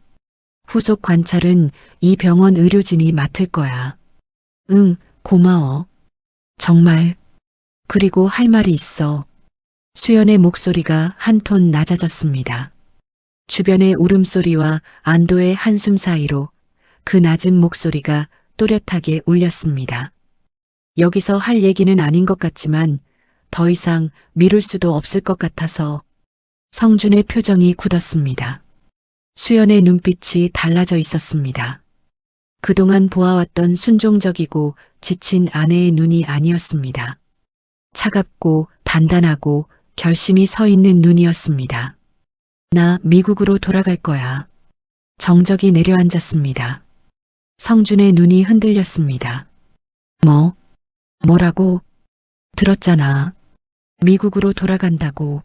후속 관찰은 이 병원 의료진이 맡을 거야. 응, 고마워. 정말. 그리고 할 말이 있어. 수연의 목소리가 한 톤 낮아졌습니다. 주변의 울음소리와 안도의 한숨 사이로 그 낮은 목소리가 또렷하게 울렸습니다. 여기서 할 얘기는 아닌 것 같지만 더 이상 미룰 수도 없을 것 같아서. 성준의 표정이 굳었습니다. 수연의 눈빛이 달라져 있었습니다. 그동안 보아왔던 순종적이고 지친 아내의 눈이 아니었습니다. 차갑고 단단하고 결심이 서 있는 눈이었습니다. 나 미국으로 돌아갈 거야. 정적이 내려앉았습니다. 성준의 눈이 흔들렸습니다. 뭐라고? 들었잖아. 미국으로 돌아간다고.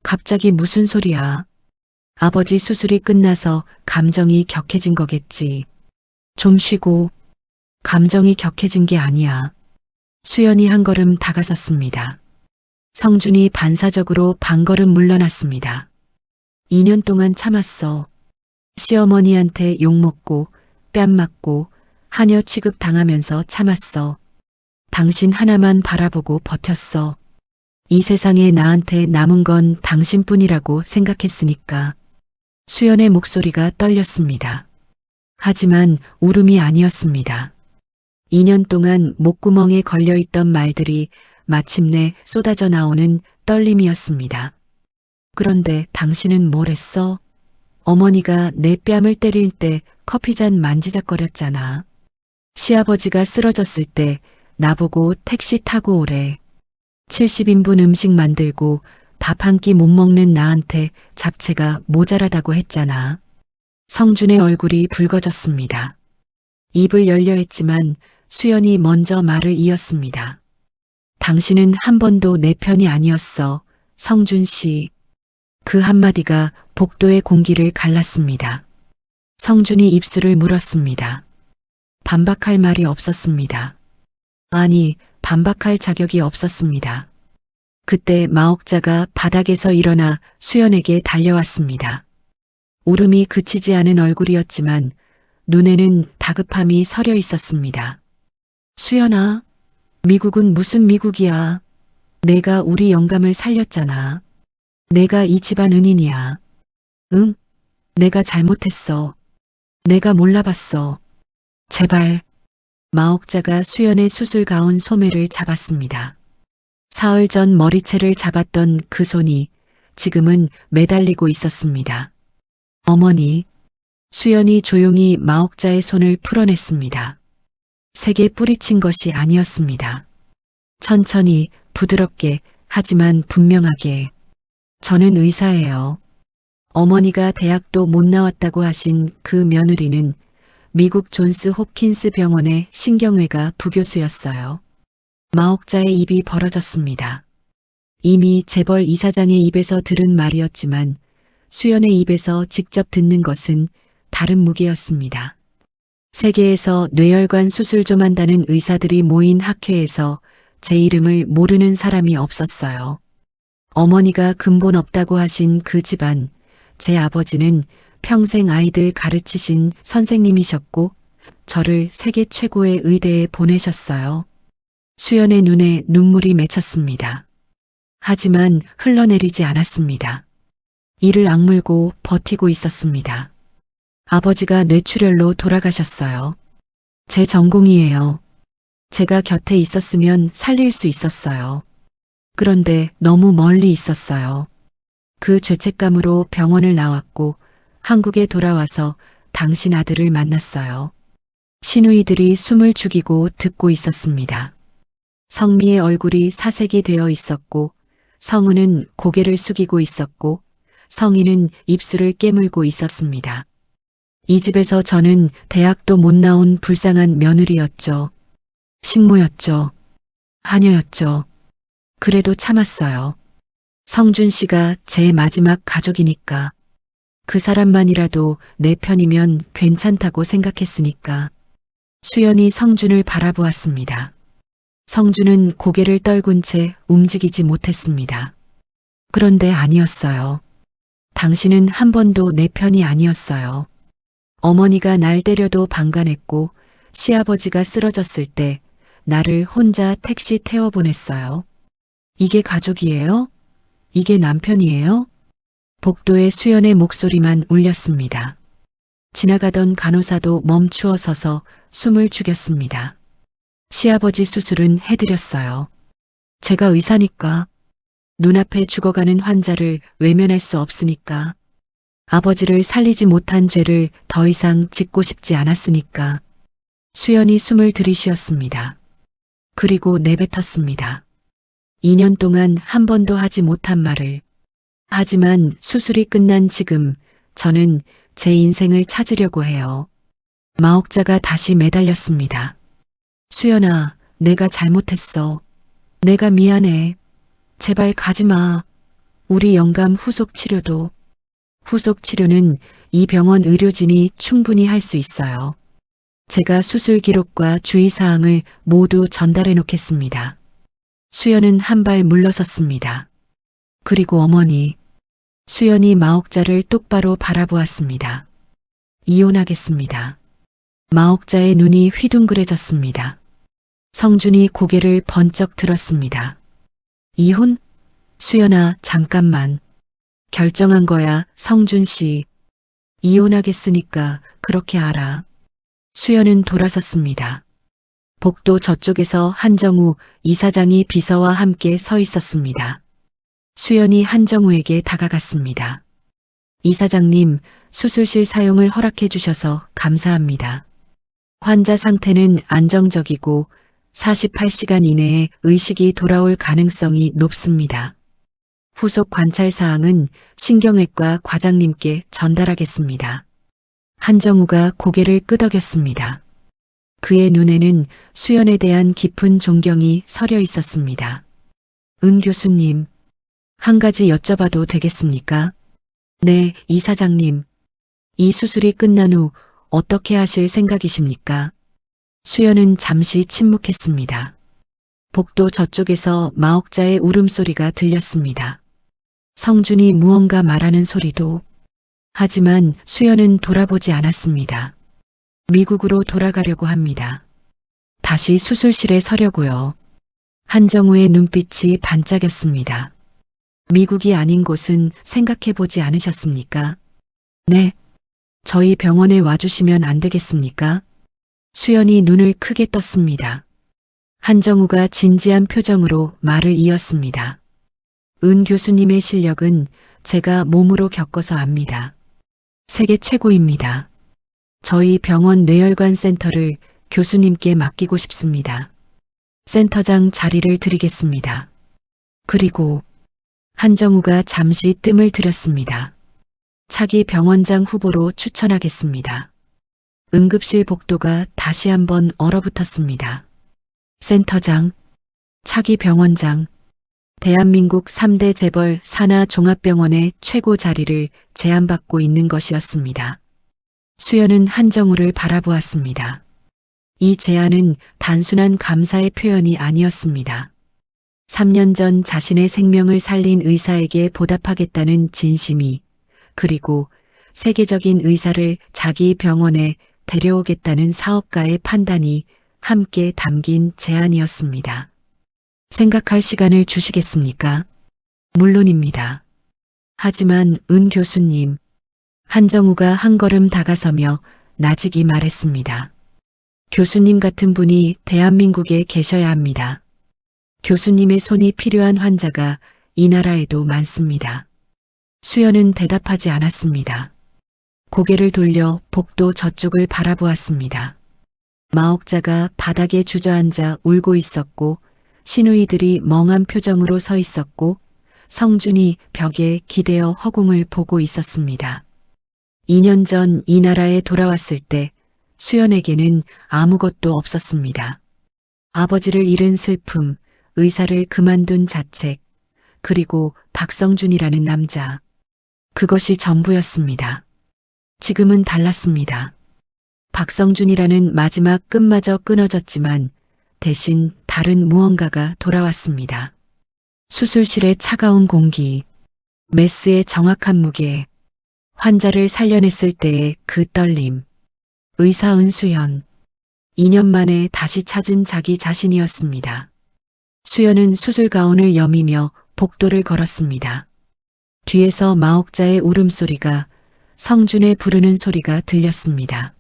갑자기 무슨 소리야? 아버지 수술이 끝나서 감정이 격해진 거겠지. 좀 쉬고. 감정이 격해진 게 아니야. 수연이 한 걸음 다가섰습니다. 성준이 반사적으로 반걸음 물러났습니다. 2년 동안 참았어. 시어머니한테 욕먹고 뺨 맞고 하녀 취급 당하면서 참았어. 당신 하나만 바라보고 버텼어. 이 세상에 나한테 남은 건 당신뿐이라고 생각했으니까. 수연의 목소리가 떨렸습니다. 하지만 울음이 아니었습니다. 2년 동안 목구멍에 걸려있던 말들이 마침내 쏟아져 나오는 떨림이었습니다. 그런데 당신은 뭘 했어? 어머니가 내 뺨을 때릴 때 커피잔 만지작거렸잖아. 시아버지가 쓰러졌을 때 나보고 택시 타고 오래. 70인분 음식 만들고 밥 한 끼 못 먹는 나한테 잡채가 모자라다고 했잖아. 성준의 얼굴이 붉어졌습니다. 입을 열려 했지만 수연이 먼저 말을 이었습니다. 당신은 한 번도 내 편이 아니었어, 성준 씨. 그 한마디가 복도의 공기를 갈랐습니다. 성준이 입술을 물었습니다. 반박할 말이 없었습니다. 아니, 반박할 자격이 없었습니다. 그때 마옥자가 바닥에서 일어나 수연에게 달려왔습니다. 울음이 그치지 않은 얼굴이었지만 눈에는 다급함이 서려 있었습니다. 수연아, 미국은 무슨 미국이야. 내가 우리 영감을 살렸잖아. 내가 이 집안 은인이야. 응? 내가 잘못했어. 내가 몰라봤어. 제발. 마옥자가 수연의 수술 가운 소매를 잡았습니다. 사흘 전 머리채를 잡았던 그 손이 지금은 매달리고 있었습니다. 어머니. 수연이 조용히 마옥자의 손을 풀어냈습니다. 세게 뿌리친 것이 아니었습니다. 천천히, 부드럽게, 하지만 분명하게. 저는 의사예요. 어머니가 대학도 못 나왔다고 하신 그 며느리는 미국 존스 홉킨스 병원의 신경외과 부교수였어요. 마옥자의 입이 벌어졌습니다. 이미 재벌 이사장의 입에서 들은 말이었지만 수연의 입에서 직접 듣는 것은 다른 무게였습니다. 세계에서 뇌혈관 수술 좀 한다는 의사들이 모인 학회에서 제 이름을 모르는 사람이 없었어요. 어머니가 근본 없다고 하신 그 집안, 제 아버지는 평생 아이들 가르치신 선생님이셨고 저를 세계 최고의 의대에 보내셨어요. 수연의 눈에 눈물이 맺혔습니다. 하지만 흘러내리지 않았습니다. 이를 악물고 버티고 있었습니다. 아버지가 뇌출혈로 돌아가셨어요. 제 전공이에요. 제가 곁에 있었으면 살릴 수 있었어요. 그런데 너무 멀리 있었어요. 그 죄책감으로 병원을 나왔고 한국에 돌아와서 당신 아들을 만났어요. 시누이들이 숨을 죽이고 듣고 있었습니다. 성미의 얼굴이 사색이 되어 있었고 성은은 고개를 숙이고 있었고 성희는 입술을 깨물고 있었습니다. 이 집에서 저는 대학도 못 나온 불쌍한 며느리였죠. 식모였죠. 하녀였죠. 그래도 참았어요. 성준 씨가 제 마지막 가족이니까. 그 사람만이라도 내 편이면 괜찮다고 생각했으니까. 수연이 성준을 바라보았습니다. 성준은 고개를 떨군 채 움직이지 못했습니다. 그런데 아니었어요. 당신은 한 번도 내 편이 아니었어요. 어머니가 날 때려도 방관했고 시아버지가 쓰러졌을 때 나를 혼자 택시 태워보냈어요. 이게 가족이에요? 이게 남편이에요? 복도에 수연의 목소리만 울렸습니다. 지나가던 간호사도 멈추어 서서 숨을 죽였습니다. 시아버지 수술은 해드렸어요. 제가 의사니까. 눈앞에 죽어가는 환자를 외면할 수 없으니까. 아버지를 살리지 못한 죄를 더 이상 짓고 싶지 않았으니까. 수연이 숨을 들이쉬었습니다. 그리고 내뱉었습니다. 2년 동안 한 번도 하지 못한 말을. 하지만 수술이 끝난 지금 저는 제 인생을 찾으려고 해요. 마옥자가 다시 매달렸습니다. 수연아, 내가 잘못했어. 내가 미안해. 제발 가지마. 우리 영감 후속 치료도. 후속 치료는 이 병원 의료진이 충분히 할 수 있어요. 제가 수술 기록과 주의사항을 모두 전달해 놓겠습니다. 수연은 한 발 물러섰습니다. 그리고 어머니. 수연이 마옥자를 똑바로 바라보았습니다. 이혼하겠습니다. 마옥자의 눈이 휘둥그레졌습니다. 성준이 고개를 번쩍 들었습니다. 이혼? 수연아, 잠깐만. 결정한 거야, 성준 씨. 이혼하겠으니까 그렇게 알아. 수연은 돌아섰습니다. 복도 저쪽에서 한정우 이사장이 비서와 함께 서 있었습니다. 수연이 한정우에게 다가갔습니다. 이사장님, 수술실 사용을 허락해 주셔서 감사합니다. 환자 상태는 안정적이고 48시간 이내에 의식이 돌아올 가능성이 높습니다. 후속 관찰 사항은 신경외과 과장님께 전달하겠습니다. 한정우가 고개를 끄덕였습니다. 그의 눈에는 수연에 대한 깊은 존경이 서려 있었습니다. 은 교수님, 한 가지 여쭤봐도 되겠습니까? 네, 이사장님. 이 수술이 끝난 후 어떻게 하실 생각이십니까? 수연은 잠시 침묵했습니다. 복도 저쪽에서 마옥자의 울음소리가 들렸습니다. 성준이 무언가 말하는 소리도. 하지만 수연은 돌아보지 않았습니다. 미국으로 돌아가려고 합니다. 다시 수술실에 서려고요. 한정우의 눈빛이 반짝였습니다. 미국이 아닌 곳은 생각해보지 않으셨습니까? 네. 저희 병원에 와주시면 안 되겠습니까? 수연이 눈을 크게 떴습니다. 한정우가 진지한 표정으로 말을 이었습니다. 은 교수님의 실력은 제가 몸으로 겪어서 압니다. 세계 최고입니다. 저희 병원 뇌혈관 센터를 교수님께 맡기고 싶습니다. 센터장 자리를 드리겠습니다. 그리고 한정우가 잠시 뜸을 들였습니다. 차기 병원장 후보로 추천하겠습니다. 응급실 복도가 다시 한번 얼어붙었습니다. 센터장, 차기 병원장, 대한민국 3대 재벌 산하 종합병원의 최고 자리를 제안받고 있는 것이었습니다. 수연은 한정우를 바라보았습니다. 이 제안은 단순한 감사의 표현이 아니었습니다. 3년 전 자신의 생명을 살린 의사에게 보답하겠다는 진심이, 그리고 세계적인 의사를 자기 병원에 데려오겠다는 사업가의 판단이 함께 담긴 제안이었습니다. 생각할 시간을 주시겠습니까? 물론입니다. 하지만 은 교수님, 한정우가 한 걸음 다가서며 나직이 말했습니다. 교수님 같은 분이 대한민국에 계셔야 합니다. 교수님의 손이 필요한 환자가 이 나라에도 많습니다. 수연은 대답하지 않았습니다. 고개를 돌려 복도 저쪽을 바라보았습니다. 마옥자가 바닥에 주저앉아 울고 있었고 시누이들이 멍한 표정으로 서 있었고 성준이 벽에 기대어 허공을 보고 있었습니다. 2년 전 이 나라에 돌아왔을 때 수연에게는 아무것도 없었습니다. 아버지를 잃은 슬픔, 의사를 그만둔 자책, 그리고 박성준이라는 남자. 그것이 전부였습니다. 지금은 달랐습니다. 박성준이라는 마지막 끈마저 끊어졌지만 대신 다른 무언가가 돌아왔습니다. 수술실의 차가운 공기, 메스의 정확한 무게, 환자를 살려냈을 때의 그 떨림, 의사 은수연, 2년 만에 다시 찾은 자기 자신이었습니다. 수연은 수술 가운을 여미며 복도를 걸었습니다. 뒤에서 마옥자의 울음소리가, 성준의 부르는 소리가 들렸습니다.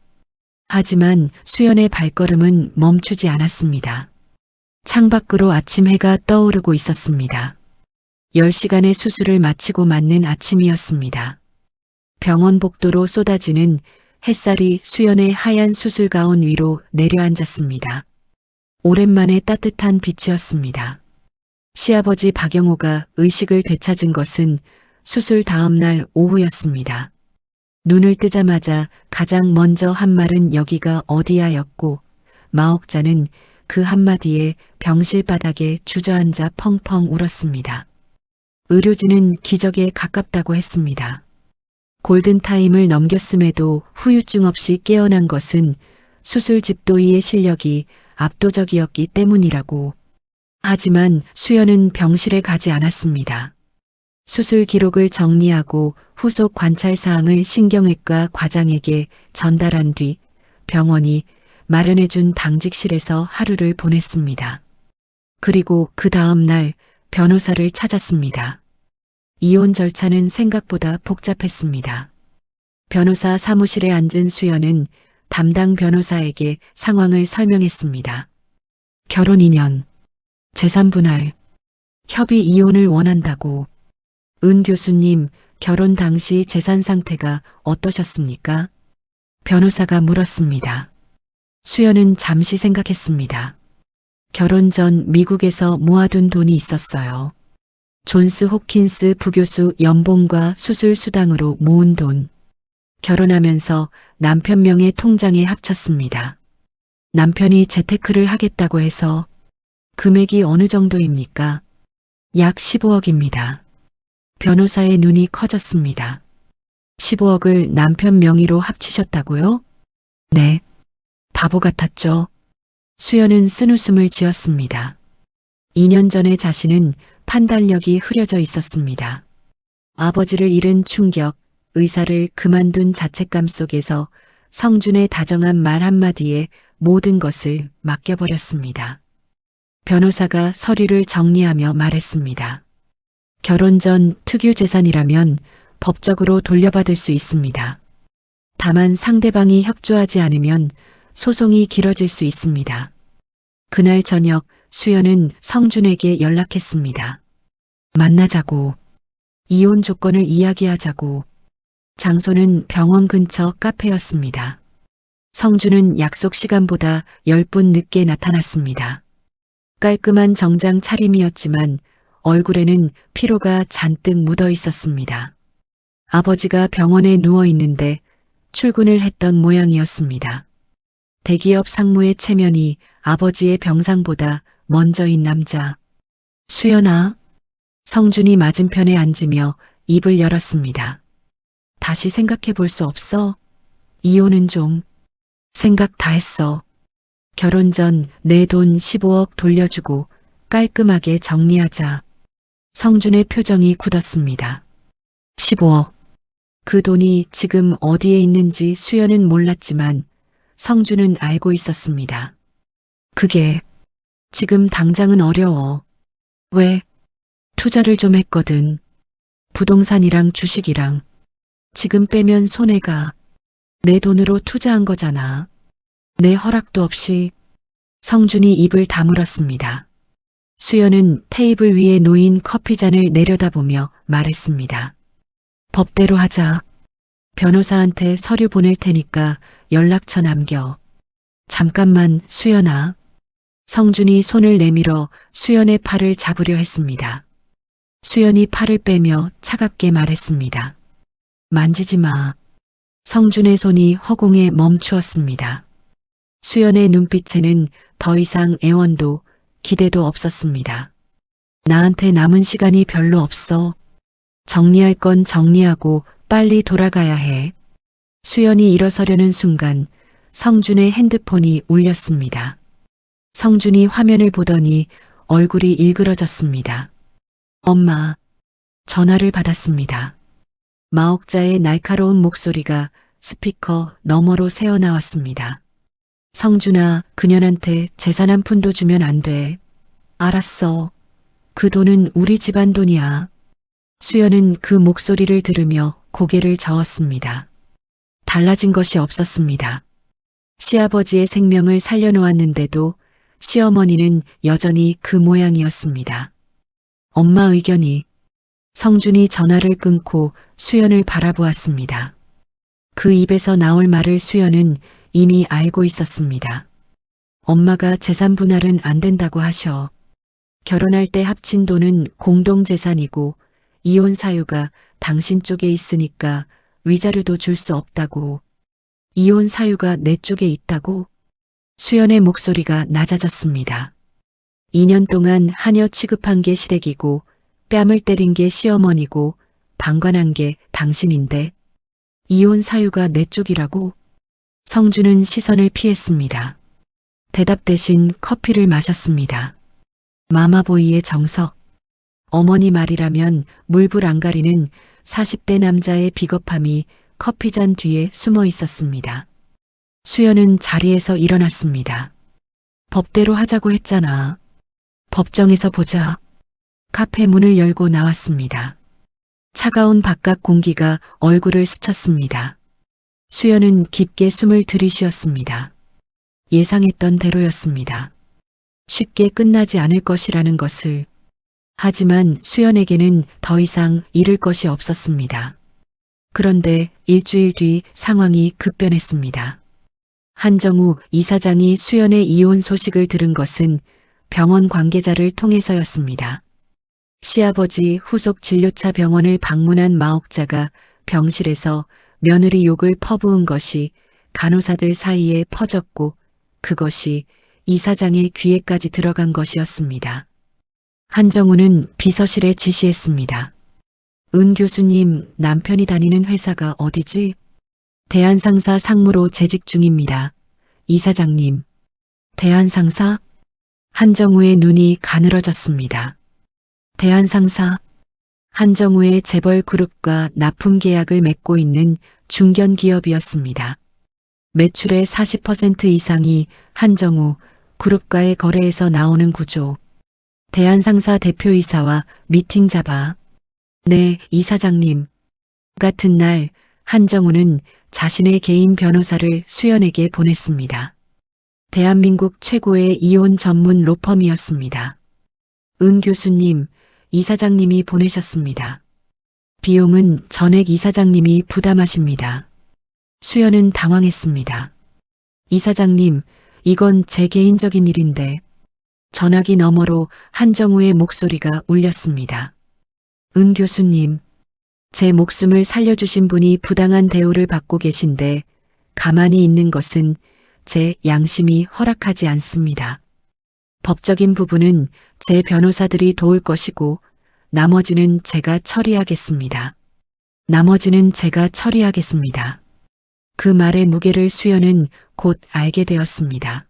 하지만 수연의 발걸음은 멈추지 않았습니다. 창밖으로 아침 해가 떠오르고 있었습니다. 10시간의 수술을 마치고 맞는 아침이었습니다. 병원 복도로 쏟아지는 햇살이 수연의 하얀 수술 가운 위로 내려앉았습니다. 오랜만에 따뜻한 빛이었습니다. 시아버지 박영호가 의식을 되찾은 것은 수술 다음 날 오후였습니다. 눈을 뜨자마자 가장 먼저 한 말은 여기가 어디야였고 마옥자는 그 한마디에 병실 바닥에 주저앉아 펑펑 울었습니다. 의료진은 기적에 가깝다고 했습니다. 골든타임을 넘겼음에도 후유증 없이 깨어난 것은 수술 집도의의 실력이 압도적이었기 때문이라고. 하지만 수연은 병실에 가지 않았습니다. 수술 기록을 정리하고 후속 관찰 사항을 신경외과 과장에게 전달한 뒤 병원이 마련해준 당직실에서 하루를 보냈습니다. 그리고 그 다음 날 변호사를 찾았습니다. 이혼 절차는 생각보다 복잡했습니다. 변호사 사무실에 앉은 수연은 담당 변호사에게 상황을 설명했습니다. 결혼 2년, 재산 분할, 협의 이혼을 원한다고. 은 교수님, 결혼 당시 재산 상태가 어떠셨습니까? 변호사가 물었습니다. 수연은 잠시 생각했습니다. 결혼 전 미국에서 모아둔 돈이 있었어요. 존스 홉킨스 부교수 연봉과 수술 수당으로 모은 돈. 결혼하면서 남편 명의 통장에 합쳤습니다. 남편이 재테크를 하겠다고 해서 금액이 어느 정도입니까? 약 15억입니다. 변호사의 눈이 커졌습니다. 15억을 남편 명의로 합치셨다고요? 네. 바보 같았죠. 수연은 쓴웃음을 지었습니다. 2년 전에 자신은 판단력이 흐려져 있었습니다. 아버지를 잃은 충격, 의사를 그만둔 자책감 속에서 성준의 다정한 말 한마디에 모든 것을 맡겨버렸습니다. 변호사가 서류를 정리하며 말했습니다. 결혼 전 특유 재산이라면 법적으로 돌려받을 수 있습니다. 다만 상대방이 협조하지 않으면 소송이 길어질 수 있습니다. 그날 저녁 수연은 성준에게 연락했습니다. 만나자고, 이혼 조건을 이야기하자고. 장소는 병원 근처 카페였습니다. 성준은 약속 시간보다 10분 늦게 나타났습니다. 깔끔한 정장 차림이었지만 얼굴에는 피로가 잔뜩 묻어 있었습니다. 아버지가 병원에 누워 있는데 출근을 했던 모양이었습니다. 대기업 상무의 체면이 아버지의 병상보다 먼저인 남자. 수연아. 성준이 맞은편에 앉으며 입을 열었습니다. 다시 생각해 볼 수 없어? 이혼은 좀. 생각 다 했어. 결혼 전 내 돈 15억 돌려주고 깔끔하게 정리하자. 성준의 표정이 굳었습니다. 15억. 그 돈이 지금 어디에 있는지 수연은 몰랐지만 성준은 알고 있었습니다. 그게 지금 당장은 어려워. 왜? 투자를 좀 했거든. 부동산이랑 주식이랑. 지금 빼면 손해가. 내 돈으로 투자한 거잖아. 내 허락도 없이. 성준이 입을 다물었습니다. 수연은 테이블 위에 놓인 커피잔을 내려다보며 말했습니다. 법대로 하자. 변호사한테 서류 보낼 테니까 연락처 남겨. 잠깐만, 수연아. 성준이 손을 내밀어 수연의 팔을 잡으려 했습니다. 수연이 팔을 빼며 차갑게 말했습니다. 만지지 마. 성준의 손이 허공에 멈추었습니다. 수연의 눈빛에는 더 이상 애원도 기대도 없었습니다. 나한테 남은 시간이 별로 없어. 정리할 건 정리하고 빨리 돌아가야 해. 수연이 일어서려는 순간 성준의 핸드폰이 울렸습니다. 성준이 화면을 보더니 얼굴이 일그러졌습니다. 엄마. 전화를 받았습니다. 마옥자의 날카로운 목소리가 스피커 너머로 새어나왔습니다. 성준아, 그년한테 재산 한 푼도 주면 안 돼. 알았어. 그 돈은 우리 집안 돈이야. 수연은 그 목소리를 들으며 고개를 저었습니다. 달라진 것이 없었습니다. 시아버지의 생명을 살려놓았는데도 시어머니는 여전히 그 모양이었습니다. 엄마 의견이. 성준이 전화를 끊고 수연을 바라보았습니다. 그 입에서 나올 말을 수연은 이미 알고 있었습니다. 엄마가 재산 분할은 안 된다고 하셔. 결혼할 때 합친 돈은 공동재산이고 이혼 사유가 당신 쪽에 있으니까 위자료도 줄 수 없다고. 이혼 사유가 내 쪽에 있다고? 수연의 목소리가 낮아졌습니다. 2년 동안 하녀 취급한 게 시댁이고 뺨을 때린 게 시어머니고 방관한 게 당신인데 이혼 사유가 내 쪽이라고? 성준은 시선을 피했습니다. 대답 대신 커피를 마셨습니다. 마마보이의 정석. 어머니 말이라면 물불 안 가리는 40대 남자의 비겁함이 커피잔 뒤에 숨어 있었습니다. 수연은 자리에서 일어났습니다. 법대로 하자고 했잖아. 법정에서 보자. 카페 문을 열고 나왔습니다. 차가운 바깥 공기가 얼굴을 스쳤습니다. 수연은 깊게 숨을 들이쉬었습니다. 예상했던 대로였습니다. 쉽게 끝나지 않을 것이라는 것을. 하지만 수연에게는 더 이상 잃을 것이 없었습니다. 그런데 일주일 뒤 상황이 급변했습니다. 한정우 이사장이 수연의 이혼 소식을 들은 것은 병원 관계자를 통해서였습니다. 시아버지 후속 진료차 병원을 방문한 마옥자가 병실에서 며느리 욕을 퍼부은 것이 간호사들 사이에 퍼졌고 그것이 이사장의 귀에까지 들어간 것이었습니다. 한정우는 비서실에 지시했습니다. 은 교수님, 남편이 다니는 회사가 어디지? 대한상사 상무로 재직 중입니다. 이사장님. 대한상사? 한정우의 눈이 가늘어졌습니다. 대한상사? 한정우의 재벌 그룹과 납품 계약을 맺고 있는 중견 기업이었습니다. 매출의 40% 이상이 한정우 그룹과의 거래에서 나오는 구조. 대한상사 대표이사와 미팅 잡아. 네, 이사장님. 같은 날 한정우는 자신의 개인 변호사를 수연에게 보냈습니다. 대한민국 최고의 이혼 전문 로펌이었습니다. 은 교수님, 이사장님이 보내셨습니다. 비용은 전액 이사장님이 부담하십니다. 수연은 당황했습니다. 이사장님, 이건 제 개인적인 일인데. 전화기 너머로 한정우의 목소리가 울렸습니다. 은 교수님, 제 목숨을 살려주신 분이 부당한 대우를 받고 계신데 가만히 있는 것은 제 양심이 허락하지 않습니다. 법적인 부분은 제 변호사들이 도울 것이고 나머지는 제가 처리하겠습니다. 나머지는 제가 처리하겠습니다. 그 말의 무게를 수연은 곧 알게 되었습니다.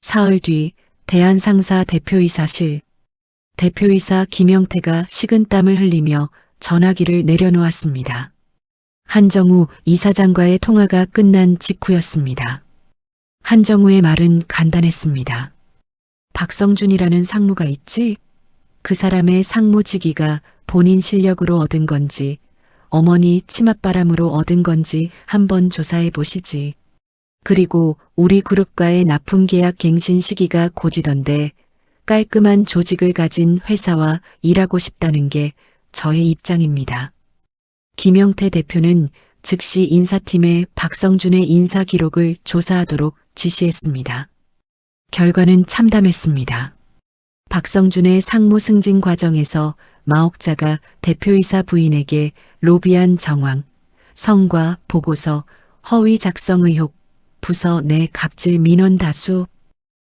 사흘 뒤 대한상사 대표이사실. 대표이사 김영태가 식은땀을 흘리며 전화기를 내려놓았습니다. 한정우 이사장과의 통화가 끝난 직후였습니다. 한정우의 말은 간단했습니다. 박성준이라는 상무가 있지? 그 사람의 상무직위가 본인 실력으로 얻은 건지 어머니 치맛바람으로 얻은 건지 한번 조사해 보시지. 그리고 우리 그룹과의 납품 계약 갱신 시기가 고지던데 깔끔한 조직을 가진 회사와 일하고 싶다는 게 저의 입장입니다. 김영태 대표는 즉시 인사팀에 박성준의 인사 기록을 조사하도록 지시했습니다. 결과는 참담했습니다. 박성준의 상무 승진 과정에서 마옥자가 대표이사 부인에게 로비한 정황, 성과 보고서, 허위 작성 의혹, 부서 내 갑질 민원 다수,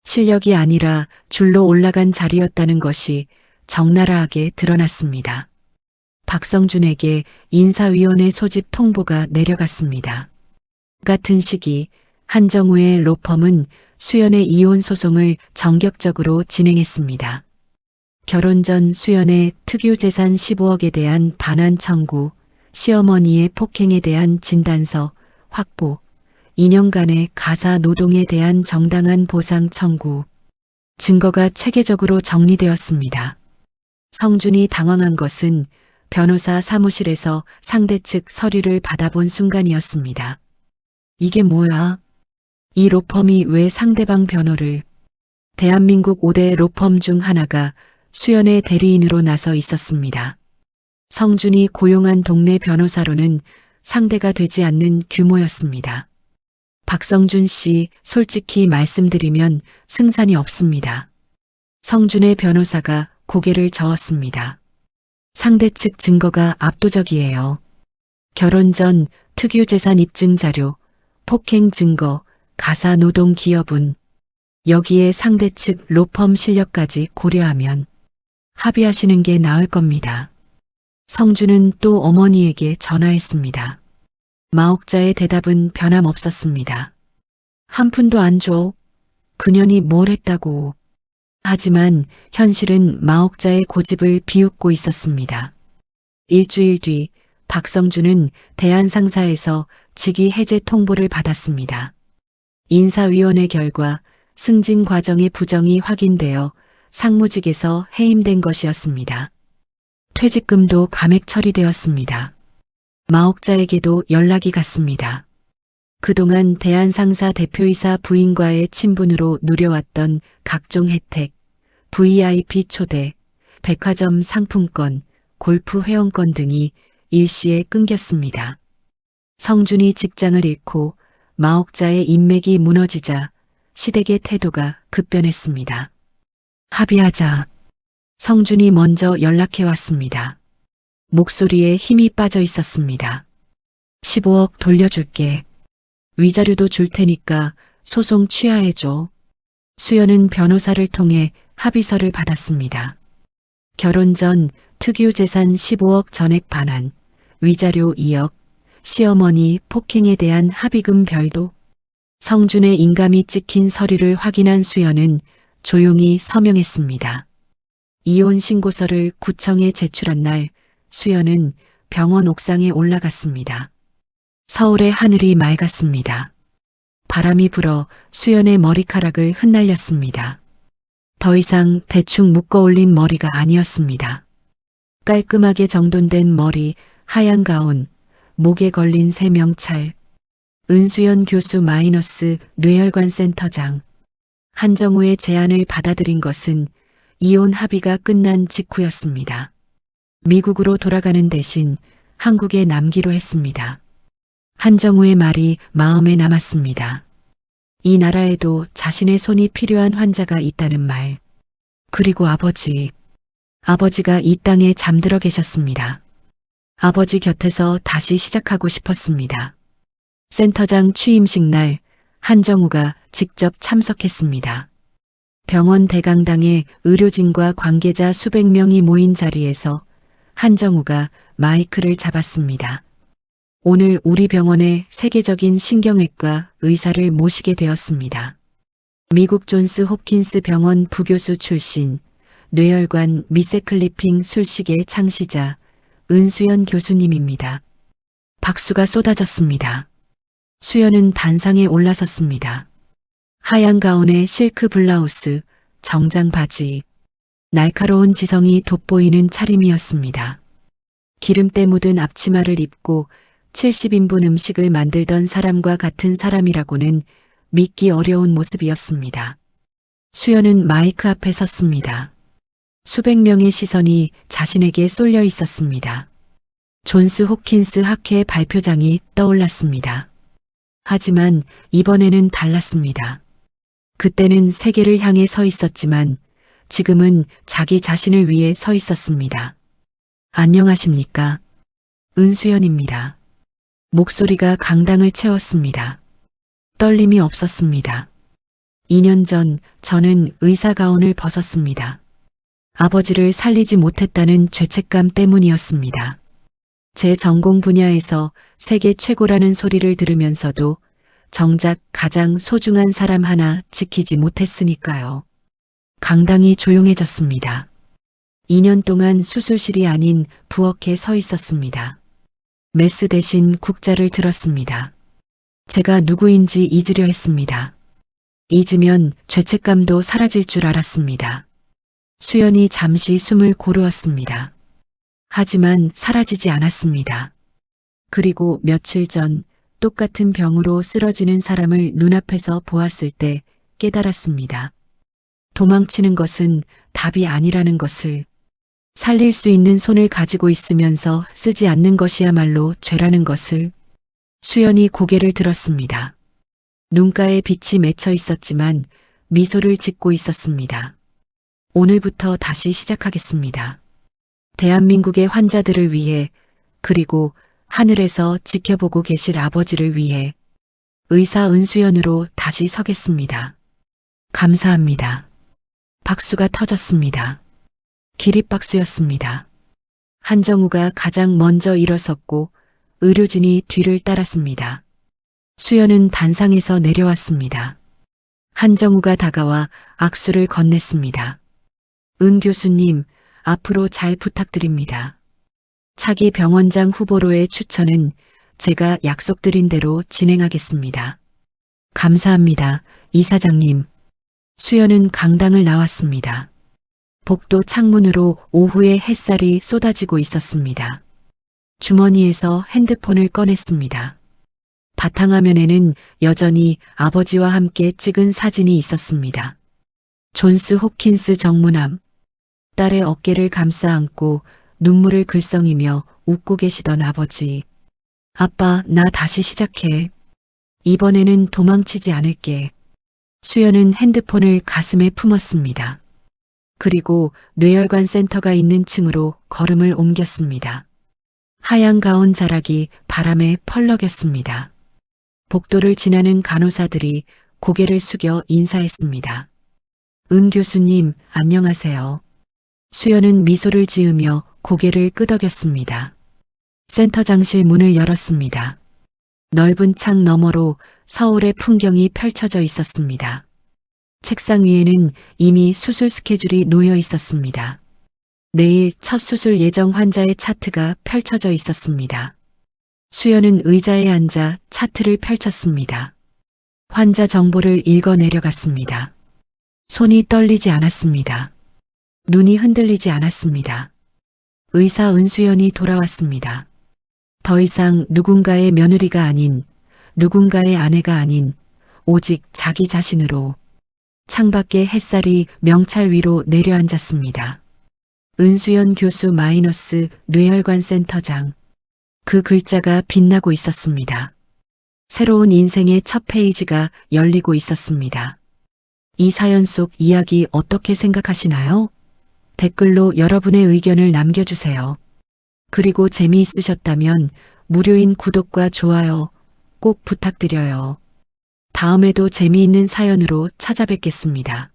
실력이 아니라 줄로 올라간 자리였다는 것이 적나라하게 드러났습니다. 박성준에게 인사위원회 소집 통보가 내려갔습니다. 같은 시기 한정우의 로펌은 수연의 이혼 소송을 전격적으로 진행했습니다. 결혼 전 수연의 특유재산 15억에 대한 반환 청구, 시어머니의 폭행에 대한 진단서 확보, 2년간의 가사 노동에 대한 정당한 보상 청구, 증거가 체계적으로 정리되었습니다. 성준이 당황한 것은 변호사 사무실에서 상대 측 서류를 받아본 순간이었습니다. 이게 뭐야? 이 로펌이 왜 상대방 변호를? 대한민국 5대 로펌 중 하나가 수연의 대리인으로 나서 있었습니다. 성준이 고용한 동네 변호사로는 상대가 되지 않는 규모였습니다. 박성준 씨, 솔직히 말씀드리면 승산이 없습니다. 성준의 변호사가 고개를 저었습니다. 상대 측 증거가 압도적이에요. 결혼 전 특유재산 입증 자료, 폭행 증거, 가사 노동 기여분, 여기에 상대 측 로펌 실력까지 고려하면 합의하시는 게 나을 겁니다. 성준은 또 어머니에게 전화했습니다. 마옥자의 대답은 변함없었습니다. 한 푼도 안 줘. 그년이 뭘 했다고. 하지만 현실은 마옥자의 고집을 비웃고 있었습니다. 일주일 뒤 박성준은 대한상사에서 직위 해제 통보를 받았습니다. 인사위원회 결과 승진 과정의 부정이 확인되어 상무직에서 해임된 것이었습니다. 퇴직금도 감액 처리되었습니다. 마옥자에게도 연락이 갔습니다. 그동안 대한상사 대표이사 부인과의 친분으로 누려왔던 각종 혜택, VIP 초대, 백화점 상품권, 골프 회원권 등이 일시에 끊겼습니다. 성준이 직장을 잃고 마옥자의 인맥이 무너지자 시댁의 태도가 급변했습니다. 합의하자. 성준이 먼저 연락해 왔습니다. 목소리에 힘이 빠져 있었습니다. 15억 돌려줄게. 위자료도 줄 테니까 소송 취하해줘. 수연은 변호사를 통해 합의서를 받았습니다. 결혼 전 특유재산 15억 전액 반환, 위자료 2억, 시어머니 폭행에 대한 합의금 별도. 성준의 인감이 찍힌 서류를 확인한 수연은 조용히 서명했습니다. 이혼 신고서를 구청에 제출한 날 수연은 병원 옥상에 올라갔습니다. 서울의 하늘이 맑았습니다. 바람이 불어 수연의 머리카락을 흩날렸습니다. 더 이상 대충 묶어 올린 머리가 아니었습니다. 깔끔하게 정돈된 머리, 하얀 가운, 목에 걸린 세명찰, 은수연 교수 마이너스 뇌혈관 센터장. 한정우의 제안을 받아들인 것은 이혼 합의가 끝난 직후였습니다. 미국으로 돌아가는 대신 한국에 남기로 했습니다. 한정우의 말이 마음에 남았습니다. 이 나라에도 자신의 손이 필요한 환자가 있다는 말. 그리고 아버지. 아버지가 이 땅에 잠들어 계셨습니다. 아버지 곁에서 다시 시작하고 싶었습니다. 센터장 취임식 날 한정우가 직접 참석했습니다. 병원 대강당에 의료진과 관계자 수백 명이 모인 자리에서 한정우가 마이크를 잡았습니다. 오늘 우리 병원에 세계적인 신경외과 의사를 모시게 되었습니다. 미국 존스 홉킨스 병원 부교수 출신, 뇌혈관 미세클리핑 술식의 창시자 은수연 교수님입니다. 박수가 쏟아졌습니다. 수연은 단상에 올라섰습니다. 하얀 가운에 실크 블라우스, 정장 바지, 날카로운 지성이 돋보이는 차림이었습니다. 기름때 묻은 앞치마를 입고 70인분 음식을 만들던 사람과 같은 사람이라고는 믿기 어려운 모습이었습니다. 수연은 마이크 앞에 섰습니다. 수백 명의 시선이 자신에게 쏠려 있었습니다. 존스 홉킨스 학회 발표장이 떠올랐습니다. 하지만 이번에는 달랐습니다. 그때는 세계를 향해 서 있었지만 지금은 자기 자신을 위해 서 있었습니다. 안녕하십니까? 은수연입니다. 목소리가 강당을 채웠습니다. 떨림이 없었습니다. 2년 전 저는 의사 가운을 벗었습니다. 아버지를 살리지 못했다는 죄책감 때문이었습니다. 제 전공 분야에서 세계 최고라는 소리를 들으면서도 정작 가장 소중한 사람 하나 지키지 못했으니까요. 강당이 조용해졌습니다. 2년 동안 수술실이 아닌 부엌에 서 있었습니다. 메스 대신 국자를 들었습니다. 제가 누구인지 잊으려 했습니다. 잊으면 죄책감도 사라질 줄 알았습니다. 수연이 잠시 숨을 고르었습니다. 하지만 사라지지 않았습니다. 그리고 며칠 전 똑같은 병으로 쓰러지는 사람을 눈앞에서 보았을 때 깨달았습니다. 도망치는 것은 답이 아니라는 것을, 살릴 수 있는 손을 가지고 있으면서 쓰지 않는 것이야말로 죄라는 것을. 수연이 고개를 들었습니다. 눈가에 빛이 맺혀 있었지만 미소를 짓고 있었습니다. 오늘부터 다시 시작하겠습니다. 대한민국의 환자들을 위해, 그리고 하늘에서 지켜보고 계실 아버지를 위해 의사 은수연으로 다시 서겠습니다. 감사합니다. 박수가 터졌습니다. 기립박수였습니다. 한정우가 가장 먼저 일어섰고 의료진이 뒤를 따랐습니다. 수연은 단상에서 내려왔습니다. 한정우가 다가와 악수를 건넸습니다. 은 교수님, 앞으로 잘 부탁드립니다. 차기 병원장 후보로의 추천은 제가 약속드린 대로 진행하겠습니다. 감사합니다, 이사장님. 수연은 강당을 나왔습니다. 복도 창문으로 오후의 햇살이 쏟아지고 있었습니다. 주머니에서 핸드폰을 꺼냈습니다. 바탕화면에는 여전히 아버지와 함께 찍은 사진이 있었습니다. 존스 홉킨스 정문암. 딸의 어깨를 감싸 안고 눈물을 글썽이며 웃고 계시던 아버지. 아빠, 나 다시 시작해. 이번에는 도망치지 않을게. 수연은 핸드폰을 가슴에 품었습니다. 그리고 뇌혈관 센터가 있는 층으로 걸음을 옮겼습니다. 하얀 가운 자락이 바람에 펄럭였습니다. 복도를 지나는 간호사들이 고개를 숙여 인사했습니다. 은 교수님, 안녕하세요. 수연은 미소를 지으며 고개를 끄덕였습니다. 센터장실 문을 열었습니다. 넓은 창 너머로 서울의 풍경이 펼쳐져 있었습니다. 책상 위에는 이미 수술 스케줄이 놓여 있었습니다. 내일 첫 수술 예정 환자의 차트가 펼쳐져 있었습니다. 수연은 의자에 앉아 차트를 펼쳤습니다. 환자 정보를 읽어 내려갔습니다. 손이 떨리지 않았습니다. 눈이 흔들리지 않았습니다. 의사 은수연이 돌아왔습니다. 더 이상 누군가의 며느리가 아닌, 누군가의 아내가 아닌, 오직 자기 자신으로 창밖에 햇살이 명찰 위로 내려앉았습니다. 은수연 교수 마이너스 뇌혈관 센터장. 그 글자가 빛나고 있었습니다. 새로운 인생의 첫 페이지가 열리고 있었습니다. 이 사연 속 이야기 어떻게 생각하시나요? 댓글로 여러분의 의견을 남겨주세요. 그리고 재미있으셨다면 무료인 구독과 좋아요 꼭 부탁드려요. 다음에도 재미있는 사연으로 찾아뵙겠습니다.